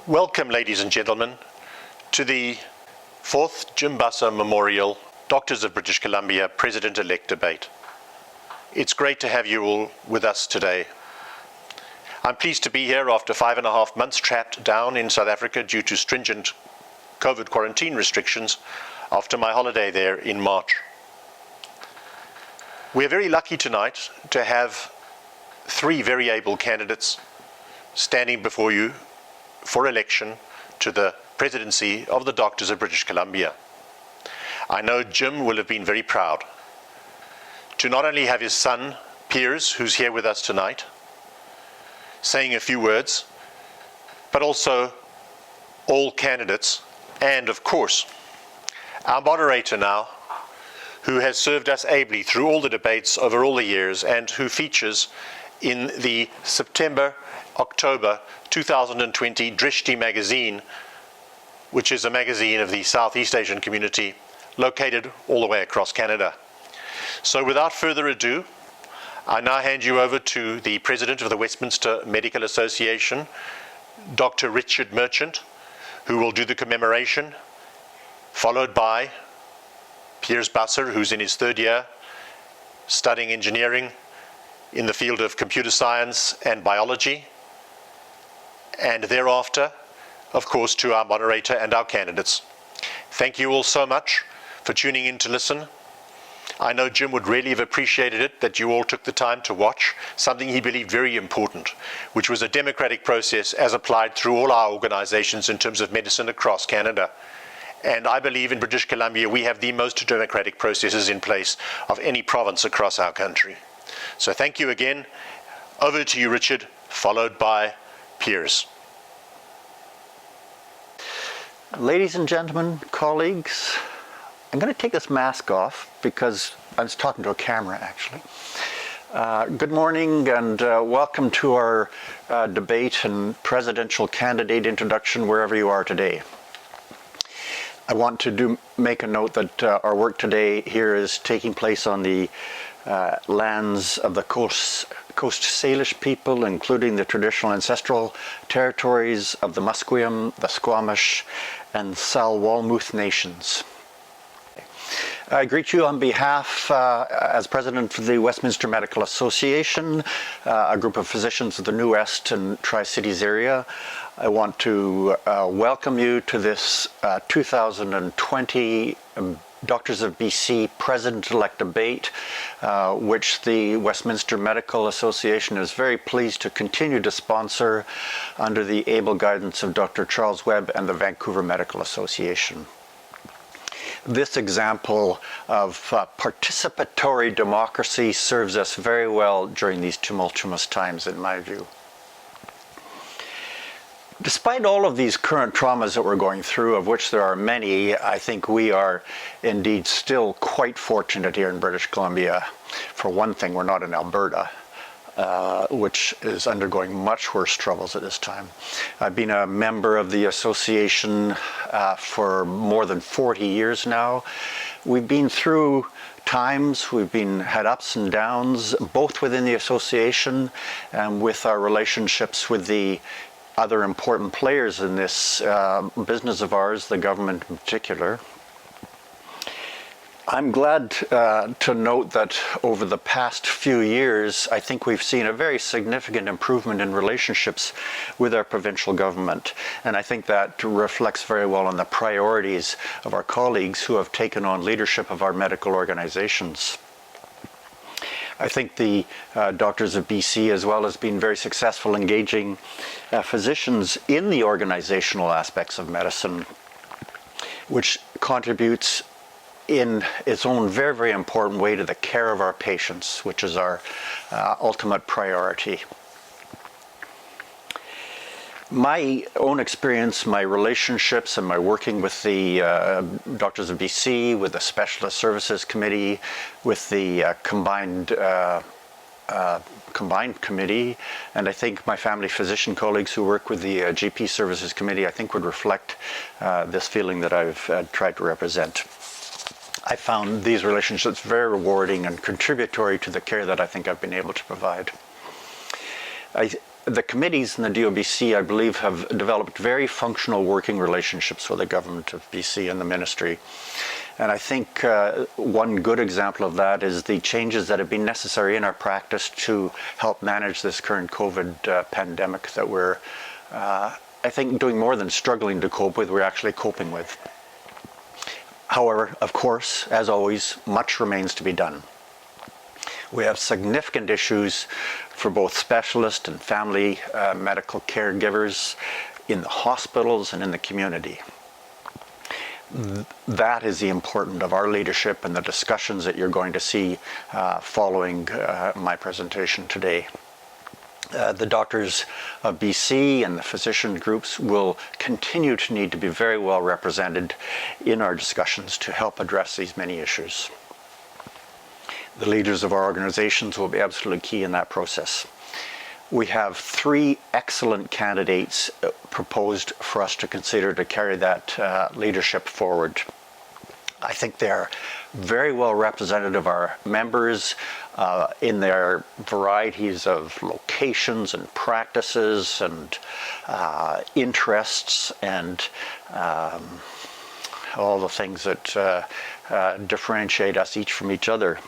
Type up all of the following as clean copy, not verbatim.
Welcome, ladies and gentlemen, to the 4th Jim Bussa Memorial Doctors of British Columbia President-elect debate. It's great to have you all with us today. I'm pleased to be here after 5.5 months trapped down in South Africa due to stringent COVID quarantine restrictions after my holiday there in March. We're very lucky tonight to have 3 very able candidates standing before you for election to the presidency of the Doctors of British Columbia. I know Jim will have been very proud to not only have his son, Piers, who's here with us tonight, saying a few words, but also all candidates, and of course, our moderator now, who has served us ably through all the debates over all the years and who features in the September-October 2020 Drishti magazine, which is a magazine of the Southeast Asian community located all the way across Canada. So without further ado, I now hand you over to the President of the Westminster Medical Association, Dr. Richard Merchant, who will do the commemoration, followed by Piers Bussa, who's in his 3rd year, studying engineering in the field of computer science and biology, and thereafter, of course, to our moderator and our candidates. Thank you all so much for tuning in to listen. I know Jim would really have appreciated it that you all took the time to watch something he believed very important, which was a democratic process as applied through all our organizations in terms of medicine across Canada. And I believe in British Columbia we have the most democratic processes in place of any province across our country. So thank you again. Over to you, Richard, followed by Piers. Ladies and gentlemen, colleagues, I'm going to take this mask off because I was talking to a camera actually. Good morning and welcome to our debate and presidential candidate introduction wherever you are today. I want to make a note that our work today here is taking place on the lands of the Coast Salish people, including the traditional ancestral territories of the Musqueam, the Squamish, and Sal-Walmuth nations. I greet you on behalf, as President of the Westminster Medical Association, a group of physicians of the New West and Tri-Cities area. I want to welcome you to this 2020 Doctors of BC President-elect debate, which the Westminster Medical Association is very pleased to continue to sponsor under the able guidance of Dr. Charles Webb and the Vancouver Medical Association. This example of participatory democracy serves us very well during these tumultuous times, in my view. Despite all of these current traumas that we're going through, of which there are many, I think we are indeed still quite fortunate here in British Columbia. For one thing, we're not in Alberta, which is undergoing much worse troubles at this time. I've been a member of the association for more than 40 years now. We've been through times, had ups and downs, both within the association and with our relationships with the other important players in this business of ours, the government in particular. I'm glad to note that over the past few years, I think we've seen a very significant improvement in relationships with our provincial government. And I think that reflects very well on the priorities of our colleagues who have taken on leadership of our medical organizations. I think the Doctors of BC as well has been very successful engaging physicians in the organizational aspects of medicine, which contributes in its own very, very important way to the care of our patients, which is our ultimate priority. My own experience, my relationships, and my working with the Doctors of BC, with the Specialist Services Committee, with the combined committee, and I think my family physician colleagues who work with the GP Services Committee, I think would reflect this feeling that I've tried to represent. I found these relationships very rewarding and contributory to the care that I think I've been able to provide. the committees in the DOBC, I believe, have developed very functional working relationships with the government of BC and the ministry. And I think one good example of that is the changes that have been necessary in our practice to help manage this current COVID pandemic that we're, I think, doing more than struggling to cope with, we're actually coping with. However, of course, as always, much remains to be done. We have significant issues for both specialist and family medical caregivers in the hospitals and in the community. That is the importance of our leadership and the discussions that you're going to see following my presentation today. The doctors of BC and the physician groups will continue to need to be very well represented in our discussions to help address these many issues. The leaders of our organizations will be absolutely key in that process. We have 3 excellent candidates proposed for us to consider to carry that leadership forward. I think they're very well representative of our members in their varieties of locations and practices and interests and all the things that differentiate us each from each other.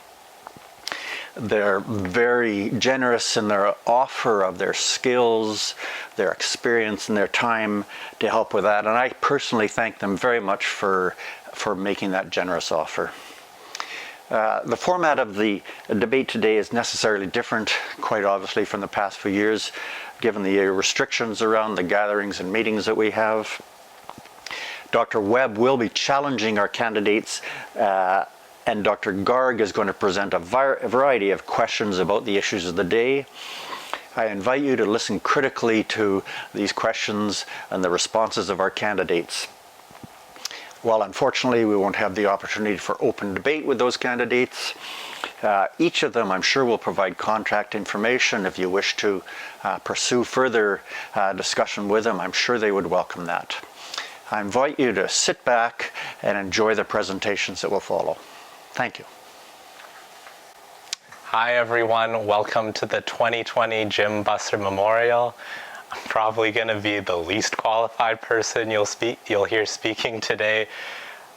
They're very generous in their offer of their skills, their experience, and their time to help with that. And I personally thank them very much for making that generous offer. The format of the debate today is necessarily different, quite obviously, from the past few years, given the restrictions around the gatherings and meetings that we have. Dr. Webb will be challenging our candidates and Dr. Garg is going to present a variety of questions about the issues of the day. I invite you to listen critically to these questions and the responses of our candidates. While unfortunately we won't have the opportunity for open debate with those candidates, each of them I'm sure will provide contact information if you wish to pursue further discussion with them. I'm sure they would welcome that. I invite you to sit back and enjoy the presentations that will follow. Thank you. Hi everyone, welcome to the 2020 Jim Busser Memorial. I'm probably going to be the least qualified person you'll hear speaking today,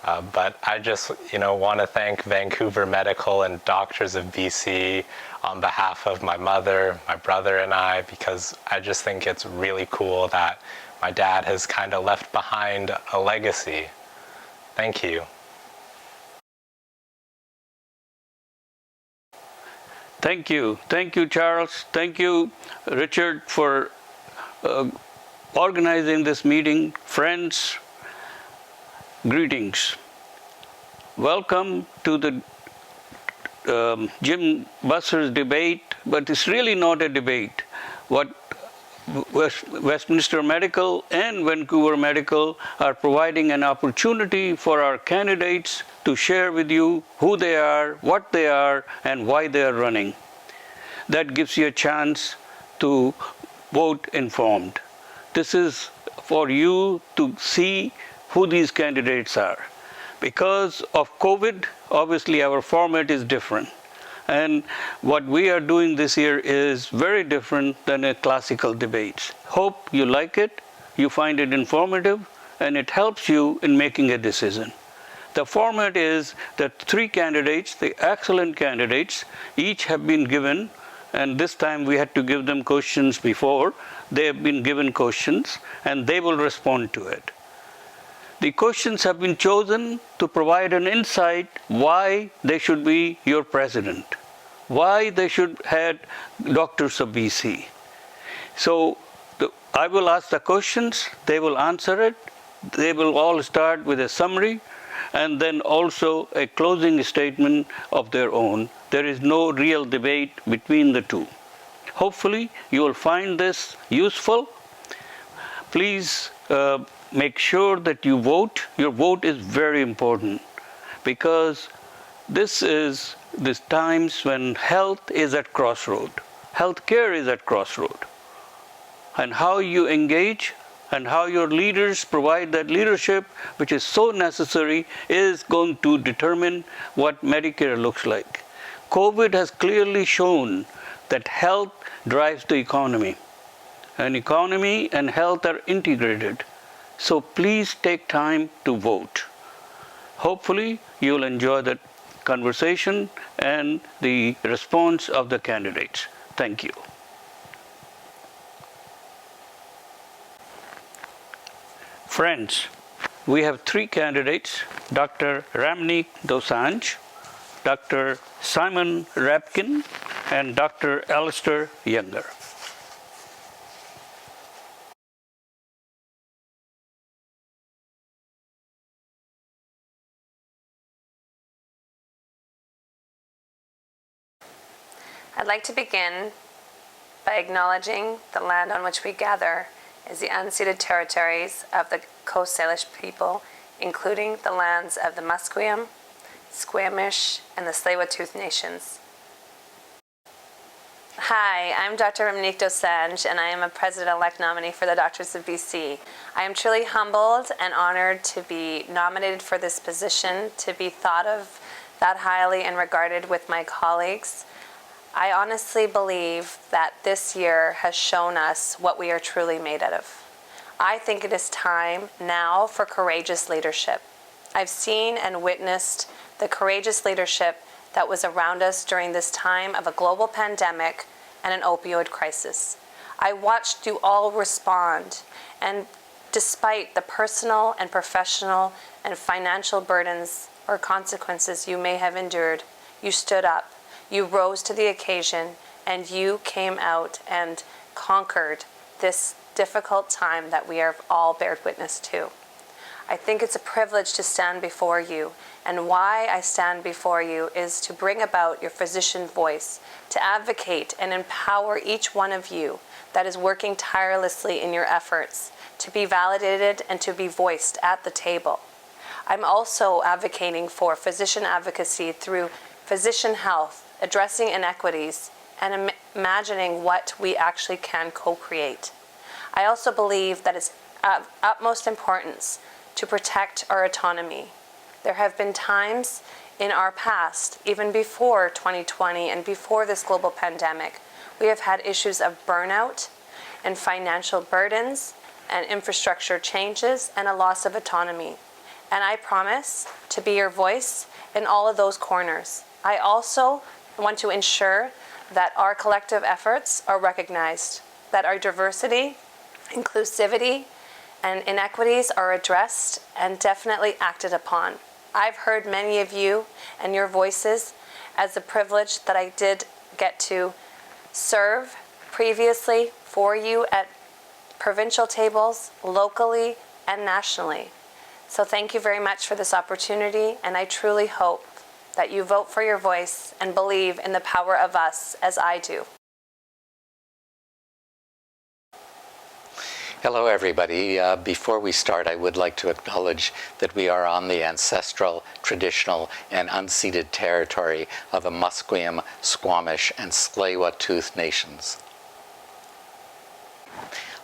but I just want to thank Vancouver Medical and Doctors of BC on behalf of my mother, my brother, and I, because I just think it's really cool that my dad has kind of left behind a legacy. Thank you. Thank you. Thank you, Charles. Thank you, Richard, for organizing this meeting. Friends, greetings. Welcome to the Jim Busser's debate, but it's really not a debate. What Westminster Medical and Vancouver Medical are providing an opportunity for our candidates to share with you who they are, what they are, and why they are running. That gives you a chance to vote informed. This is for you to see who these candidates are. Because of COVID, obviously our format is different. And what we are doing this year is very different than a classical debates. Hope you like it, you find it informative, and it helps you in making a decision. The format is that 3 candidates, the excellent candidates, each have been given, and this time we had to give them questions before. They have been given questions, and they will respond to it. The questions have been chosen to provide an insight why they should be your president, why they should have Doctors of BC. So I will ask the questions, they will answer it, they will all start with a summary, and then also a closing statement of their own. There is no real debate between the two. Hopefully you will find this useful. Please make sure that you vote. Your vote is very important because this is these times when health is at crossroad. Healthcare is at crossroad. And how you engage and how your leaders provide that leadership, which is so necessary, is going to determine what Medicare looks like. COVID has clearly shown that health drives the economy. and economy and health are integrated. So please take time to vote. Hopefully, you'll enjoy the conversation and the response of the candidates. Thank you. Friends, we have three candidates, Dr. Ramneek Dosanjh, Dr. Simon Rabkin, and Dr. Alistair Younger. I'd like to begin by acknowledging the land on which we gather is the unceded territories of the Coast Salish people, including the lands of the Musqueam, Squamish, and the Tsleil-Waututh nations. Hi, I'm Dr. Ramneek Dosanjh, and I am a President-elect nominee for the Doctors of BC. I am truly humbled and honored to be nominated for this position, to be thought of that highly and regarded with my colleagues. I honestly believe that this year has shown us what we are truly made out of. I think it is time now for courageous leadership. I've seen and witnessed the courageous leadership that was around us during this time of a global pandemic and an opioid crisis. I watched you all respond, and despite the personal and professional and financial burdens or consequences you may have endured, you stood up. You rose to the occasion, and you came out and conquered this difficult time that we have all bared witness to. I think it's a privilege to stand before you, and why I stand before you is to bring about your physician voice, to advocate and empower each one of you that is working tirelessly in your efforts to be validated and to be voiced at the table. I'm also advocating for physician advocacy through physician health, addressing inequities, and imagining what we actually can co-create. I also believe that it's of utmost importance to protect our autonomy. There have been times in our past, even before 2020 and before this global pandemic, we have had issues of burnout and financial burdens and infrastructure changes and a loss of autonomy. And I promise to be your voice in all of those corners. I also want to ensure that our collective efforts are recognized, that our diversity, inclusivity, and inequities are addressed and definitely acted upon. I've heard many of you and your voices as a privilege that I did get to serve previously for you at provincial tables, locally and nationally. So thank you very much for this opportunity, and I truly hope that you vote for your voice and believe in the power of us as I do. Hello, everybody. Before we start, I would like to acknowledge that we are on the ancestral, traditional, and unceded territory of the Musqueam, Squamish, and Tsleil-Waututh nations.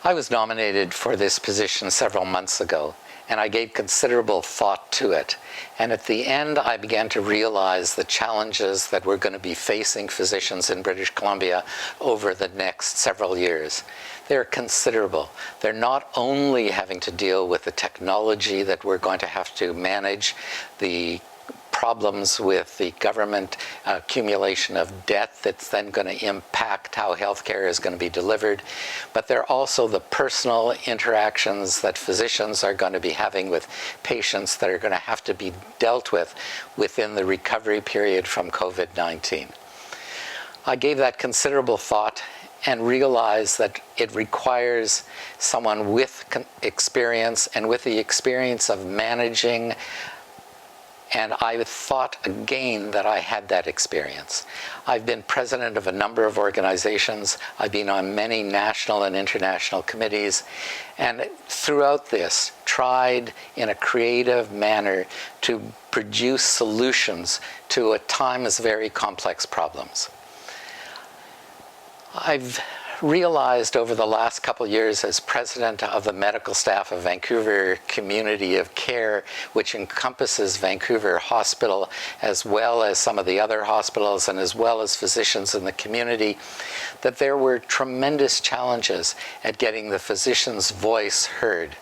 I was nominated for this position several months ago, and I gave considerable thought to it. And at the end, I began to realize the challenges that we're going to be facing physicians in British Columbia over the next several years. They're considerable. They're not only having to deal with the technology that we're going to have to manage, the problems with the government accumulation of debt that's then going to impact how healthcare is going to be delivered, but they're also the personal interactions that physicians are going to be having with patients that are going to have to be dealt with within the recovery period from COVID-19. I gave that considerable thought and realized that it requires someone with experience and with the experience of managing. And I thought again that I had that experience. I've been president of a number of organizations. I've been on many national and international committees. And throughout this, tried in a creative manner to produce solutions to at times very complex problems. I've realized over the last couple years as president of the medical staff of Vancouver Community of Care, which encompasses Vancouver Hospital as well as some of the other hospitals and as well as physicians in the community, that there were tremendous challenges at getting the physician's voice heard.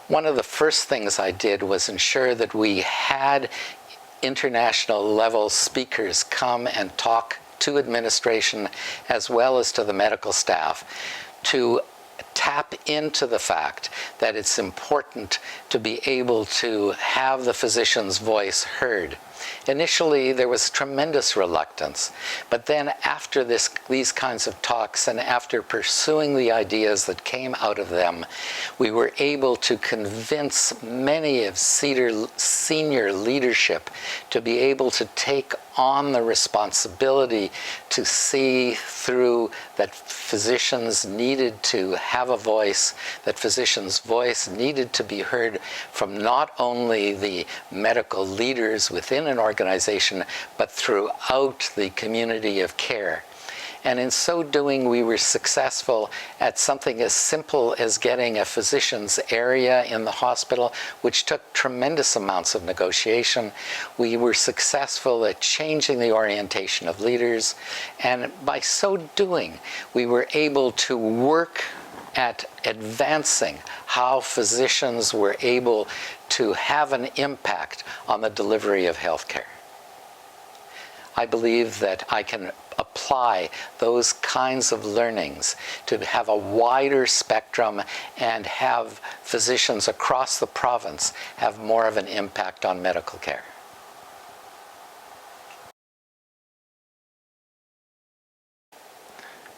One of the first things I did was ensure that we had international level speakers come and talk to administration as well as to the medical staff to tap into the fact that it's important to be able to have the physician's voice heard. Initially, there was tremendous reluctance, but then after these kinds of talks and after pursuing the ideas that came out of them, we were able to convince many of senior leadership to be able to take on the responsibility to see through that physicians needed to have a voice, that physicians' voice needed to be heard from not only the medical leaders within an organization, but throughout the community of care. And in so doing, we were successful at something as simple as getting a physician's area in the hospital, which took tremendous amounts of negotiation. We were successful at changing the orientation of leaders. And by so doing, we were able to work at advancing how physicians were able to have an impact on the delivery of healthcare. I believe that I can apply those kinds of learnings to have a wider spectrum and have physicians across the province have more of an impact on medical care.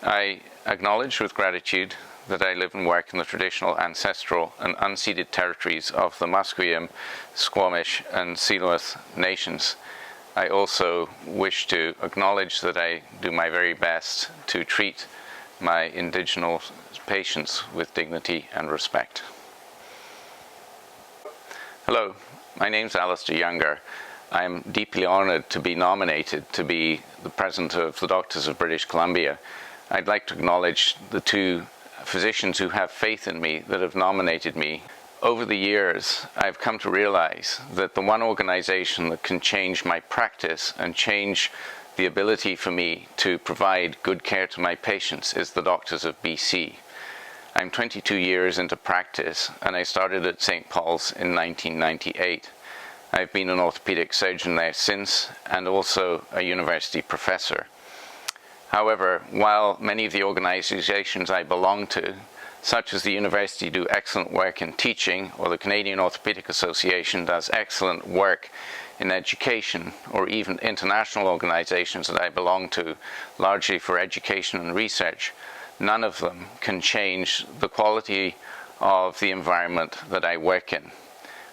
I acknowledge with gratitude that I live and work in the traditional, ancestral and unceded territories of the Musqueam, Squamish and Tsleil-Waututh nations. I also wish to acknowledge that I do my very best to treat my Indigenous patients with dignity and respect. Hello, my name's Alistair Younger. I am deeply honoured to be nominated to be the President of the Doctors of British Columbia. I'd like to acknowledge the two physicians who have faith in me that have nominated me. Over the years, I've come to realize that the one organization that can change my practice and change the ability for me to provide good care to my patients is the Doctors of BC. I'm 22 years into practice, and I started at St. Paul's in 1998. I've been an orthopedic surgeon there since, and also a university professor. However, while many of the organizations I belong to, such as the university, do excellent work in teaching, or the Canadian Orthopedic Association does excellent work in education, or even international organizations that I belong to, largely for education and research, none of them can change the quality of the environment that I work in.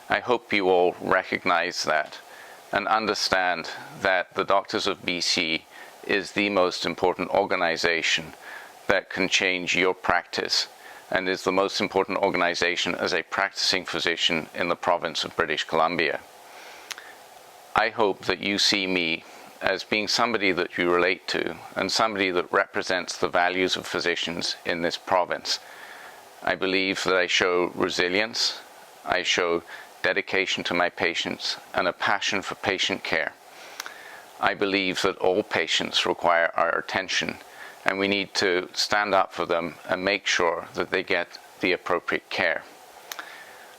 I hope you all recognize that and understand that the Doctors of BC is the most important organization that can change your practice, and is the most important organization as a practicing physician in the province of British Columbia. I hope that you see me as being somebody that you relate to and somebody that represents the values of physicians in this province. I believe that I show resilience, I show dedication to my patients, and a passion for patient care. I believe that all patients require our attention, and we need to stand up for them and make sure that they get the appropriate care.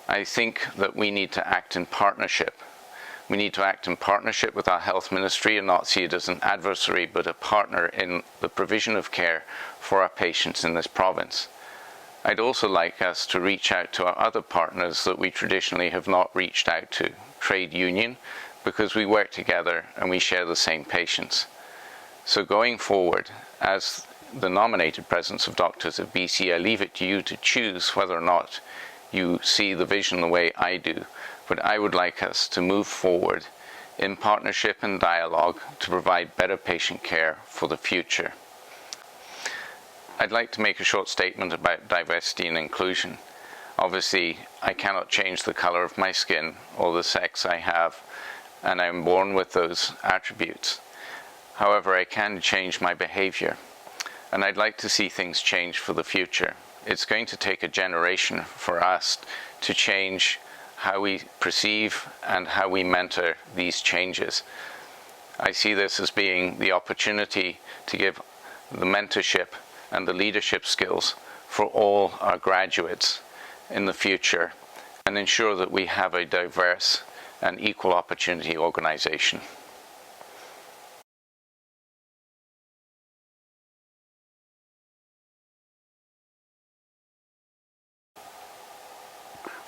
I think that we need to act in partnership. We need to act in partnership with our health ministry and not see it as an adversary, but a partner in the provision of care for our patients in this province. I'd also like us to reach out to our other partners that we traditionally have not reached out to, trade union, because we work together and we share the same patients. So going forward, as the nominated Presidents of Doctors of BC, I leave it to you to choose whether or not you see the vision the way I do. But I would like us to move forward in partnership and dialogue to provide better patient care for the future. I'd like to make a short statement about diversity and inclusion. Obviously, I cannot change the color of my skin or the sex I have, and I'm born with those attributes. However, I can change my behavior. and I'd like to see things change for the future. It's going to take a generation for us to change how we perceive and how we mentor these changes. I see this as being the opportunity to give the mentorship and the leadership skills for all our graduates in the future and ensure that we have a diverse and equal opportunity organization.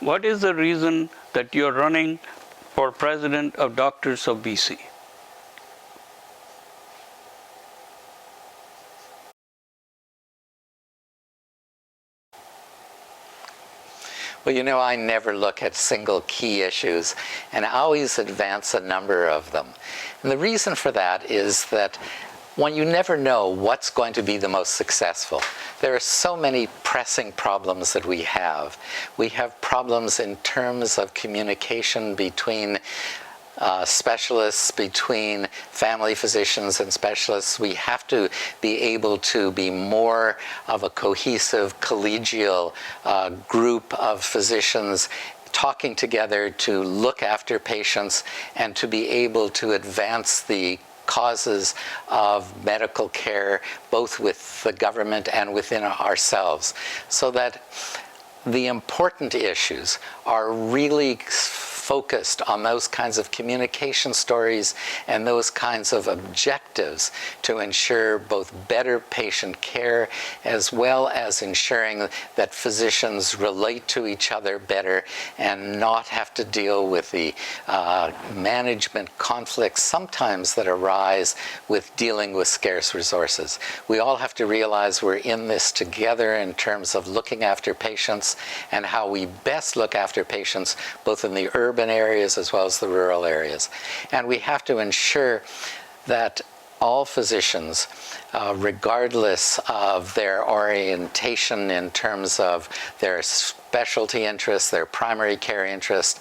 What is the reason that you're running for President of Doctors of BC? Well, you know, I never look at single key issues and I always advance a number of them. And the reason for that is that you never know what's going to be the most successful. There are so many pressing problems that we have. We have problems in terms of communication between specialists, between family physicians and specialists. We have to be able to be more of a cohesive, collegial group of physicians talking together to look after patients and to be able to advance the causes of medical care, both with the government and within ourselves, so that the important issues are really focused on those kinds of communication stories and those kinds of objectives to ensure both better patient care as well as ensuring that physicians relate to each other better and not have to deal with the management conflicts sometimes that arise with dealing with scarce resources. We all have to realize we're in this together in terms of looking after patients and how we best look after patients both in the urban areas as well as the rural areas. And we have to ensure that all physicians, regardless of their orientation in terms of their specialty interests, their primary care interests,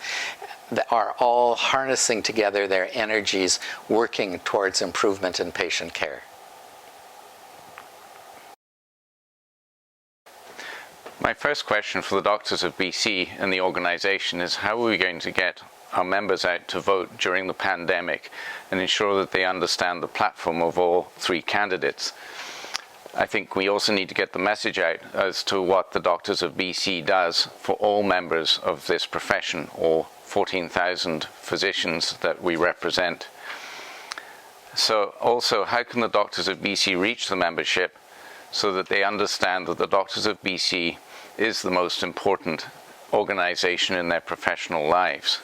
are all harnessing together their energies, working towards improvement in patient care. My first question for the Doctors of BC and the organization is how are we going to get our members out to vote during the pandemic and ensure that they understand the platform of all three candidates? I think we also need to get the message out as to what the Doctors of BC does for all members of this profession, all 14,000 physicians that we represent. So also, how can the Doctors of BC reach the membership so that they understand that the Doctors of BC is the most important organization in their professional lives?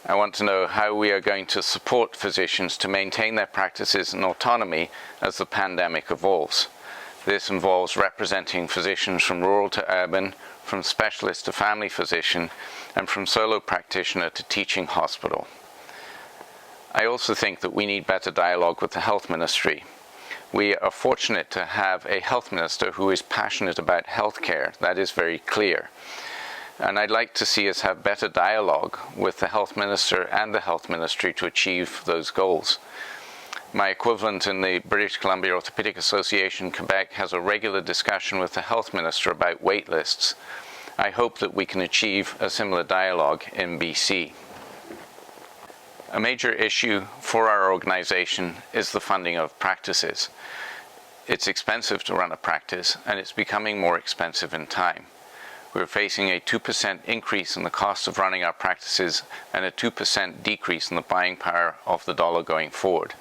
I want to know how we are going to support physicians to maintain their practices and autonomy as the pandemic evolves. This involves representing physicians from rural to urban, from specialist to family physician, and from solo practitioner to teaching hospital. I also think that we need better dialogue with the health ministry. We are fortunate to have a health minister who is passionate about healthcare. That is very clear. And I'd like to see us have better dialogue with the health minister and the health ministry to achieve those goals. My equivalent in the British Columbia Orthopedic Association, Quebec, has a regular discussion with the health minister about wait lists. I hope that we can achieve a similar dialogue in BC. A major issue for our organization is the funding of practices. It's expensive to run a practice, and it's becoming more expensive in time. We're facing a 2% increase in the cost of running our practices and a 2% decrease in the buying power of the dollar going forward.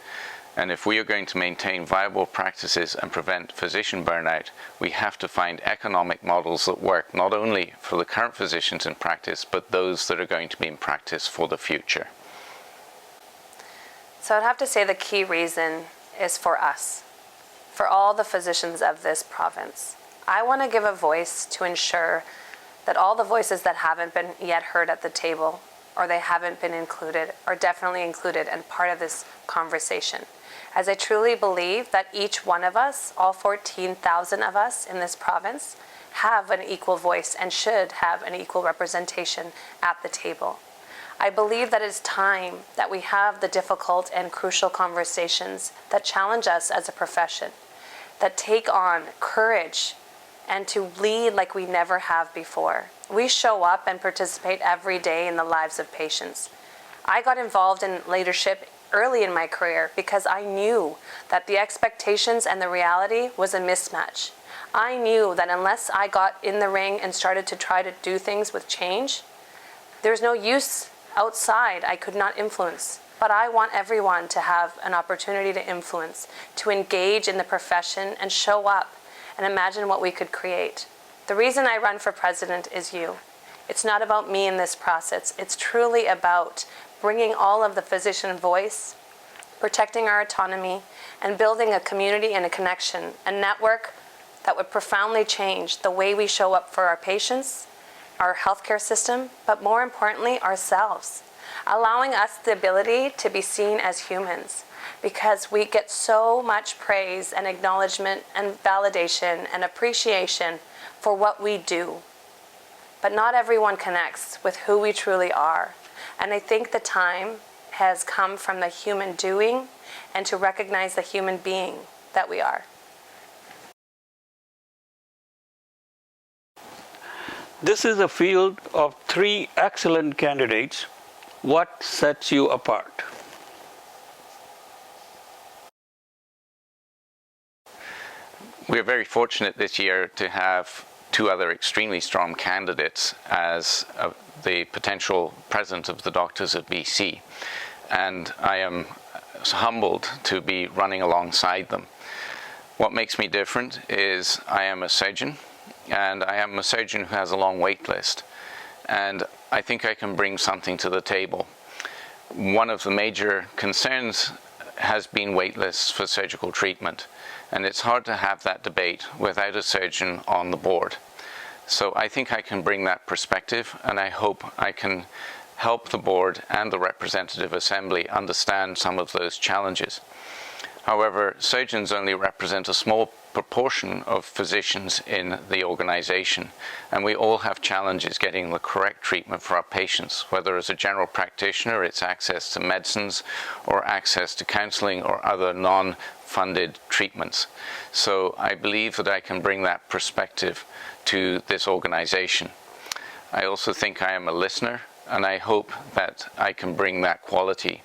And if we are going to maintain viable practices and prevent physician burnout, we have to find economic models that work not only for the current physicians in practice, but those that are going to be in practice for the future. So I'd have to say the key reason is for us, for all the physicians of this province. I want to give a voice to ensure that all the voices that haven't been yet heard at the table, or they haven't been included, are definitely included and part of this conversation. As I truly believe that each one of us, all 14,000 of us in this province, have an equal voice and should have an equal representation at the table. I believe that it's time that we have the difficult and crucial conversations that challenge us as a profession. that take on courage and to lead like we never have before. We show up and participate every day in the lives of patients. I got involved in leadership early in my career because I knew that the expectations and the reality was a mismatch. I knew that unless I got in the ring and started to try to do things with change, there's no use outside. I could not influence. But I want everyone to have an opportunity to influence, to engage in the profession and show up and imagine what we could create. The reason I run for president is you. It's not about me in this process. It's truly about bringing all of the physician voice, protecting our autonomy, and building a community and a connection, a network that would profoundly change the way we show up for our patients, our healthcare system, but more importantly, ourselves, allowing us the ability to be seen as humans, because we get so much praise and acknowledgement and validation and appreciation for what we do. But not everyone connects with who we truly are. And I think the time has come from the human doing and to recognize the human being that we are. This is a field of 3 excellent candidates. What sets you apart? We're very fortunate this year to have 2 other extremely strong candidates as the potential president of the Doctors of BC. And I am humbled to be running alongside them. What makes me different is I am a surgeon, and I am a surgeon who has a long wait list. And I think I can bring something to the table. One of the major concerns has been wait lists for surgical treatment. And it's hard to have that debate without a surgeon on the board. So I think I can bring that perspective, and I hope I can help the board and the Representative Assembly understand some of those challenges. However, surgeons only represent a small proportion of physicians in the organization, and we all have challenges getting the correct treatment for our patients, whether as a general practitioner it's access to medicines or access to counseling or other non-funded treatments. So I believe that I can bring that perspective to this organization. I also think I am a listener, and I hope that I can bring that quality.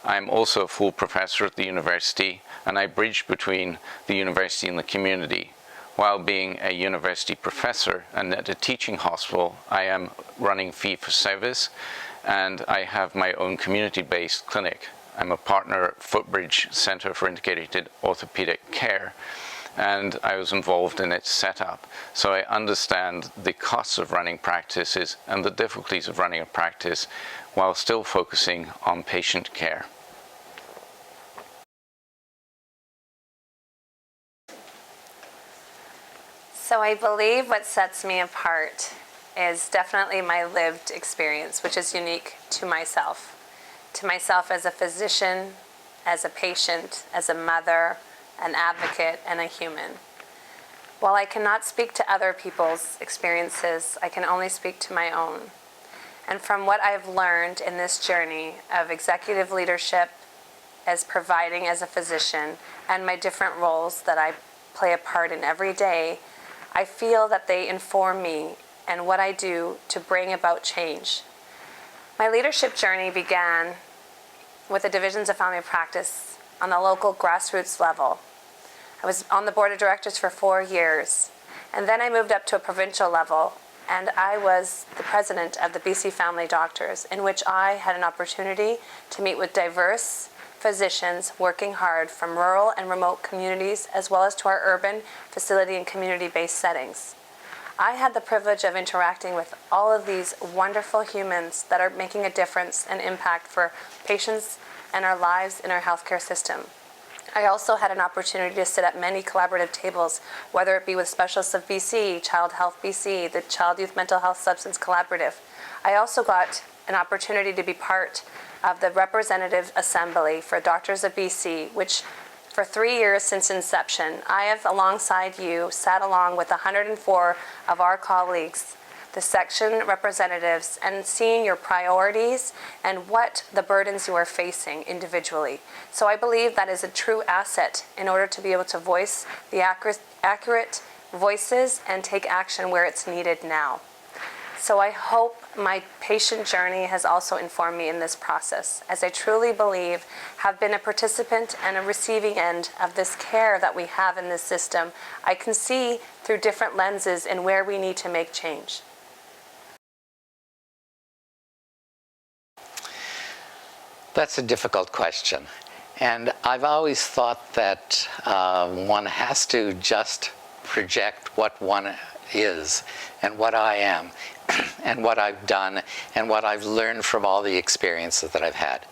I'm also a full professor at the university, and I bridge between the university and the community. While being a university professor and at a teaching hospital, I am running fee-for-service, and I have my own community-based clinic. I'm a partner at Footbridge Center for Integrated Orthopedic Care, and I was involved in its setup. So I understand the costs of running practices and the difficulties of running a practice while still focusing on patient care. So I believe what sets me apart is definitely my lived experience, which is unique to myself as a physician, as a patient, as a mother, an advocate, and a human. While I cannot speak to other people's experiences, I can only speak to my own. And from what I've learned in this journey of executive leadership, as providing as a physician, and my different roles that I play a part in every day, I feel that they inform me and what I do to bring about change. My leadership journey began with the divisions of family practice on the local grassroots level. I was on the board of directors for 4 years, and then I moved up to a provincial level, and I was the president of the BC Family Doctors, in which I had an opportunity to meet with diverse physicians working hard from rural and remote communities, as well as to our urban facility and community-based settings. I had the privilege of interacting with all of these wonderful humans that are making a difference and impact for patients and our lives in our healthcare system. I also had an opportunity to sit at many collaborative tables, whether it be with Specialists of BC, Child Health BC, the Child Youth Mental Health Substance Collaborative. I also got an opportunity to be part of the Representative Assembly for Doctors of BC, which for 3 years since inception, I have alongside you sat along with 104 of our colleagues the section representatives, and seeing your priorities and what the burdens you are facing individually. So I believe that is a true asset in order to be able to voice the accurate voices and take action where it's needed now. So I hope my patient journey has also informed me in this process, as I truly believe have been a participant and a receiving end of this care that we have in this system. I can see through different lenses in where we need to make change. That's a difficult question. And I've always thought that one has to just project what one is and what I am and what I've done and what I've learned from all the experiences that I've had.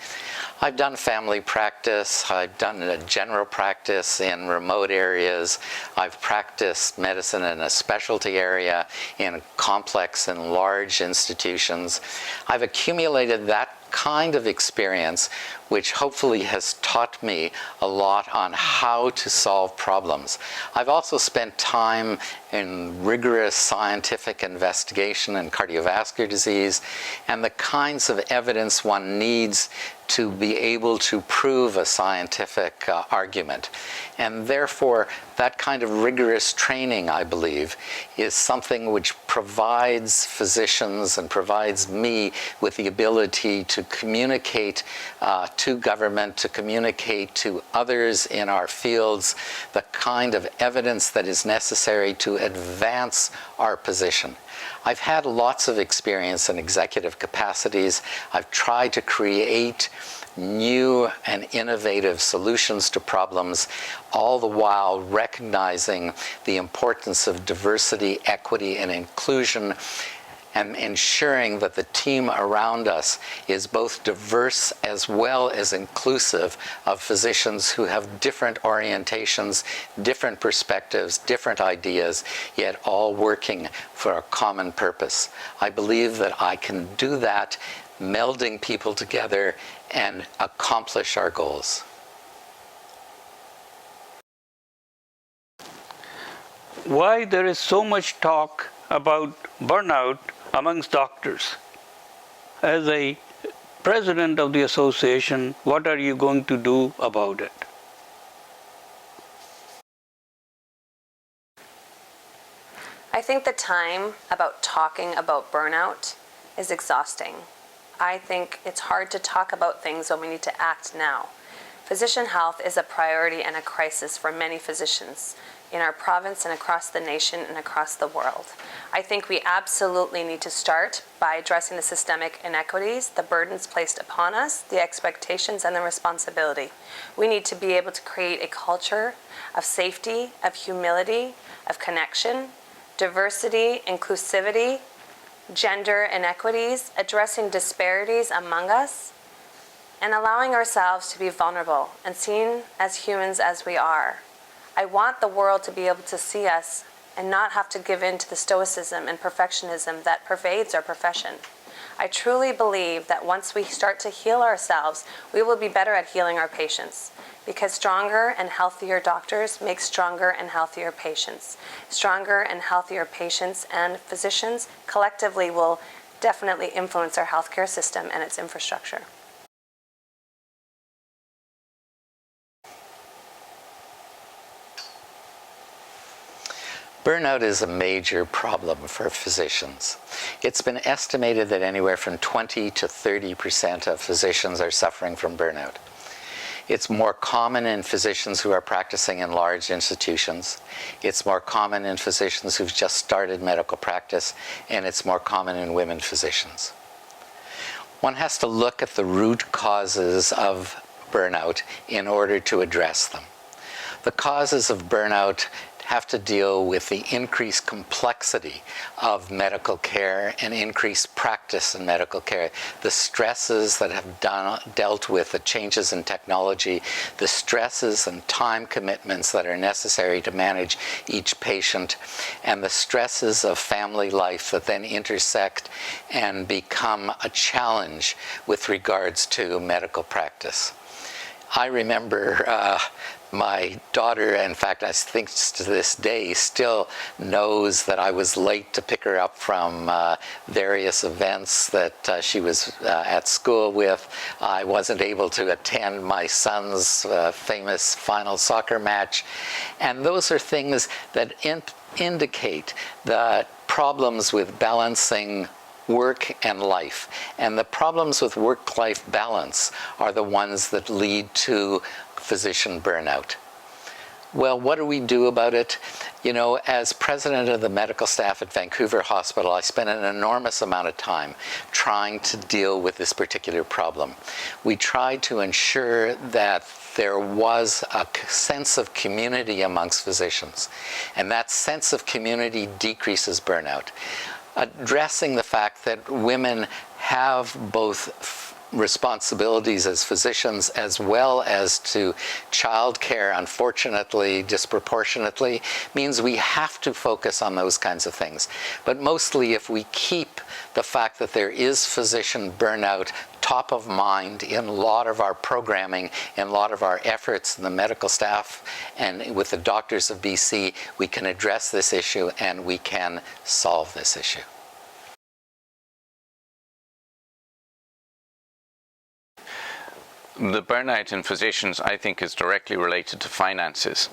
I've done family practice, I've done a general practice in remote areas, I've practiced medicine in a specialty area, in complex and large institutions. I've accumulated that kind of experience, which hopefully has taught me a lot on how to solve problems. I've also spent time in rigorous scientific investigation in cardiovascular disease and the kinds of evidence one needs to be able to prove a scientific argument. And therefore, that kind of rigorous training, I believe, is something which provides physicians and provides me with the ability to communicate to government, to communicate to others in our fields, the kind of evidence that is necessary to advance our position. I've had lots of experience in executive capacities. I've tried to create new and innovative solutions to problems, all the while recognizing the importance of diversity, equity, and inclusion, and ensuring that the team around us is both diverse as well as inclusive of physicians who have different orientations, different perspectives, different ideas, yet all working for a common purpose. I believe that I can do that, melding people together and accomplish our goals. Why there is so much talk about burnout amongst doctors? As a president of the association, what are you going to do about it? I think the time about talking about burnout is exhausting. I think it's hard to talk about things when we need to act now. Physician health is a priority and a crisis for many physicians in our province and across the nation and across the world. I think we absolutely need to start by addressing the systemic inequities, the burdens placed upon us, the expectations, and the responsibility. We need to be able to create a culture of safety, of humility, of connection, diversity, inclusivity, gender inequities, addressing disparities among us, and allowing ourselves to be vulnerable and seen as humans as we are. I want the world to be able to see us and not have to give in to the stoicism and perfectionism that pervades our profession. I truly believe that once we start to heal ourselves, we will be better at healing our patients, because stronger and healthier doctors make stronger and healthier patients. Stronger and healthier patients and physicians collectively will definitely influence our healthcare system and its infrastructure. Burnout is a major problem for physicians. It's been estimated that anywhere from 20 to 30% of physicians are suffering from burnout. It's more common in physicians who are practicing in large institutions. It's more common in physicians who've just started medical practice, and it's more common in women physicians. One has to look at the root causes of burnout in order to address them. The causes of burnout have to deal with the increased complexity of medical care and increased practice in medical care, the stresses that have dealt with the changes in technology, the stresses and time commitments that are necessary to manage each patient, and the stresses of family life that then intersect and become a challenge with regards to medical practice. I remember my daughter, in fact, I think to this day, still knows that I was late to pick her up from various events that she was at school with. I wasn't able to attend my son's famous final soccer match. And those are things that indicate the problems with balancing work and life. And the problems with work-life balance are the ones that lead to physician burnout. Well, what do we do about it? You know, as president of the medical staff at Vancouver Hospital, I spent an enormous amount of time trying to deal with this particular problem. We tried to ensure that there was a sense of community amongst physicians, and that sense of community decreases burnout. Addressing the fact that women have both responsibilities as physicians as well as to childcare, unfortunately, disproportionately, means we have to focus on those kinds of things. But mostly if we keep the fact that there is physician burnout top of mind in a lot of our programming, in a lot of our efforts in the medical staff and with the doctors of BC, we can address this issue and we can solve this issue. The burnout in physicians, I think, is directly related to finances.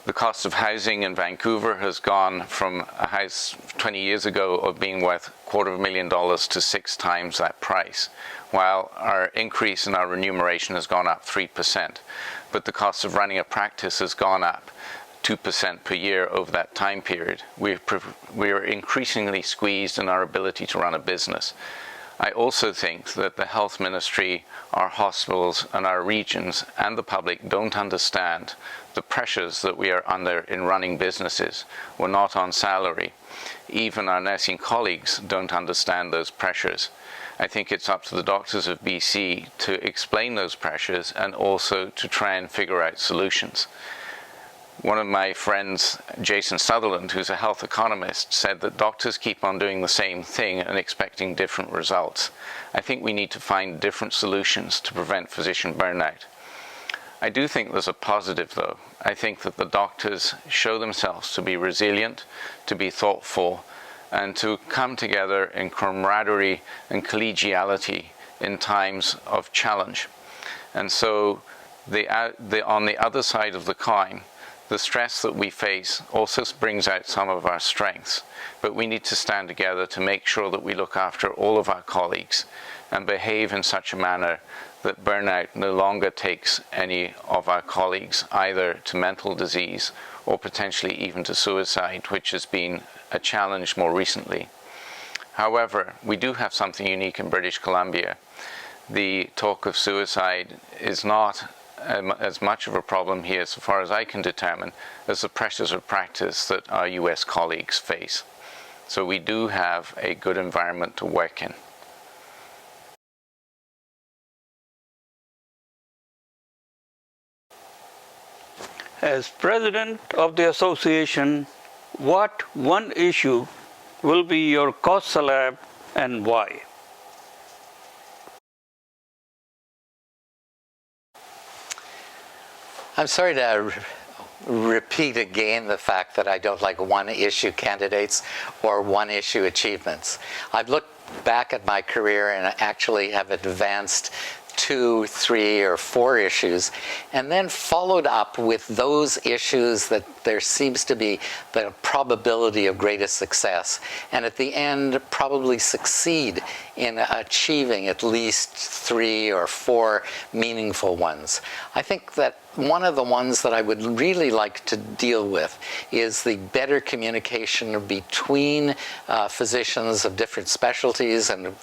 The cost of housing in Vancouver has gone from a house 20 years ago of being worth $250,000 to 6 times that price, while our increase in our remuneration has gone up 3%. But the cost of running a practice has gone up 2% per year over that time period. We are increasingly squeezed in our ability to run a business. I also think that the health ministry, our hospitals and our regions and the public don't understand the pressures that we are under in running businesses. We're not on salary. Even our nursing colleagues don't understand those pressures. I think it's up to the doctors of BC to explain those pressures and also to try and figure out solutions. One of my friends, Jason Sutherland, who's a health economist, said that doctors keep on doing the same thing and expecting different results. I think we need to find different solutions to prevent physician burnout. I do think there's a positive, though. I think that the doctors show themselves to be resilient, to be thoughtful, and to come together in camaraderie and collegiality in times of challenge. And so on the other side of the coin, the stress that we face also brings out some of our strengths, but we need to stand together to make sure that we look after all of our colleagues and behave in such a manner that burnout no longer takes any of our colleagues either to mental disease or potentially even to suicide, which has been a challenge more recently. However, we do have something unique in British Columbia. The talk of suicide is not as much of a problem here, so far as I can determine, as the pressures of practice that our US colleagues face. So we do have a good environment to work in. As president of the association, what one issue will be your cause célèbre and why? I'm sorry to repeat again the fact that I don't like one-issue candidates or one-issue achievements. I've looked back at my career and actually have advanced 2, 3, or 4 issues, and then followed up with those issues that there seems to be the probability of greatest success, and at the end probably succeed in achieving at least 3 or 4 meaningful ones. I think that one of the ones that I would really like to deal with is the better communication between physicians of different specialties and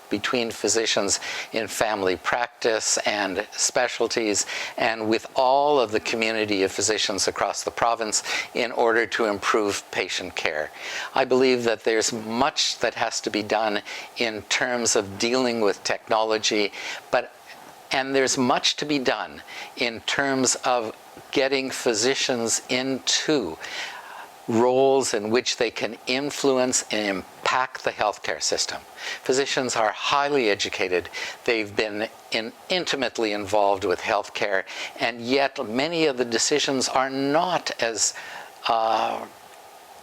between physicians in family practice and specialties and with all of the community of physicians across the province in order to improve patient care. I believe that there's much that has to be done in terms of dealing with technology, and there's much to be done in terms of getting physicians into roles in which they can influence and impact the healthcare system. Physicians are highly educated. They've been intimately involved with healthcare, and yet many of the decisions are not as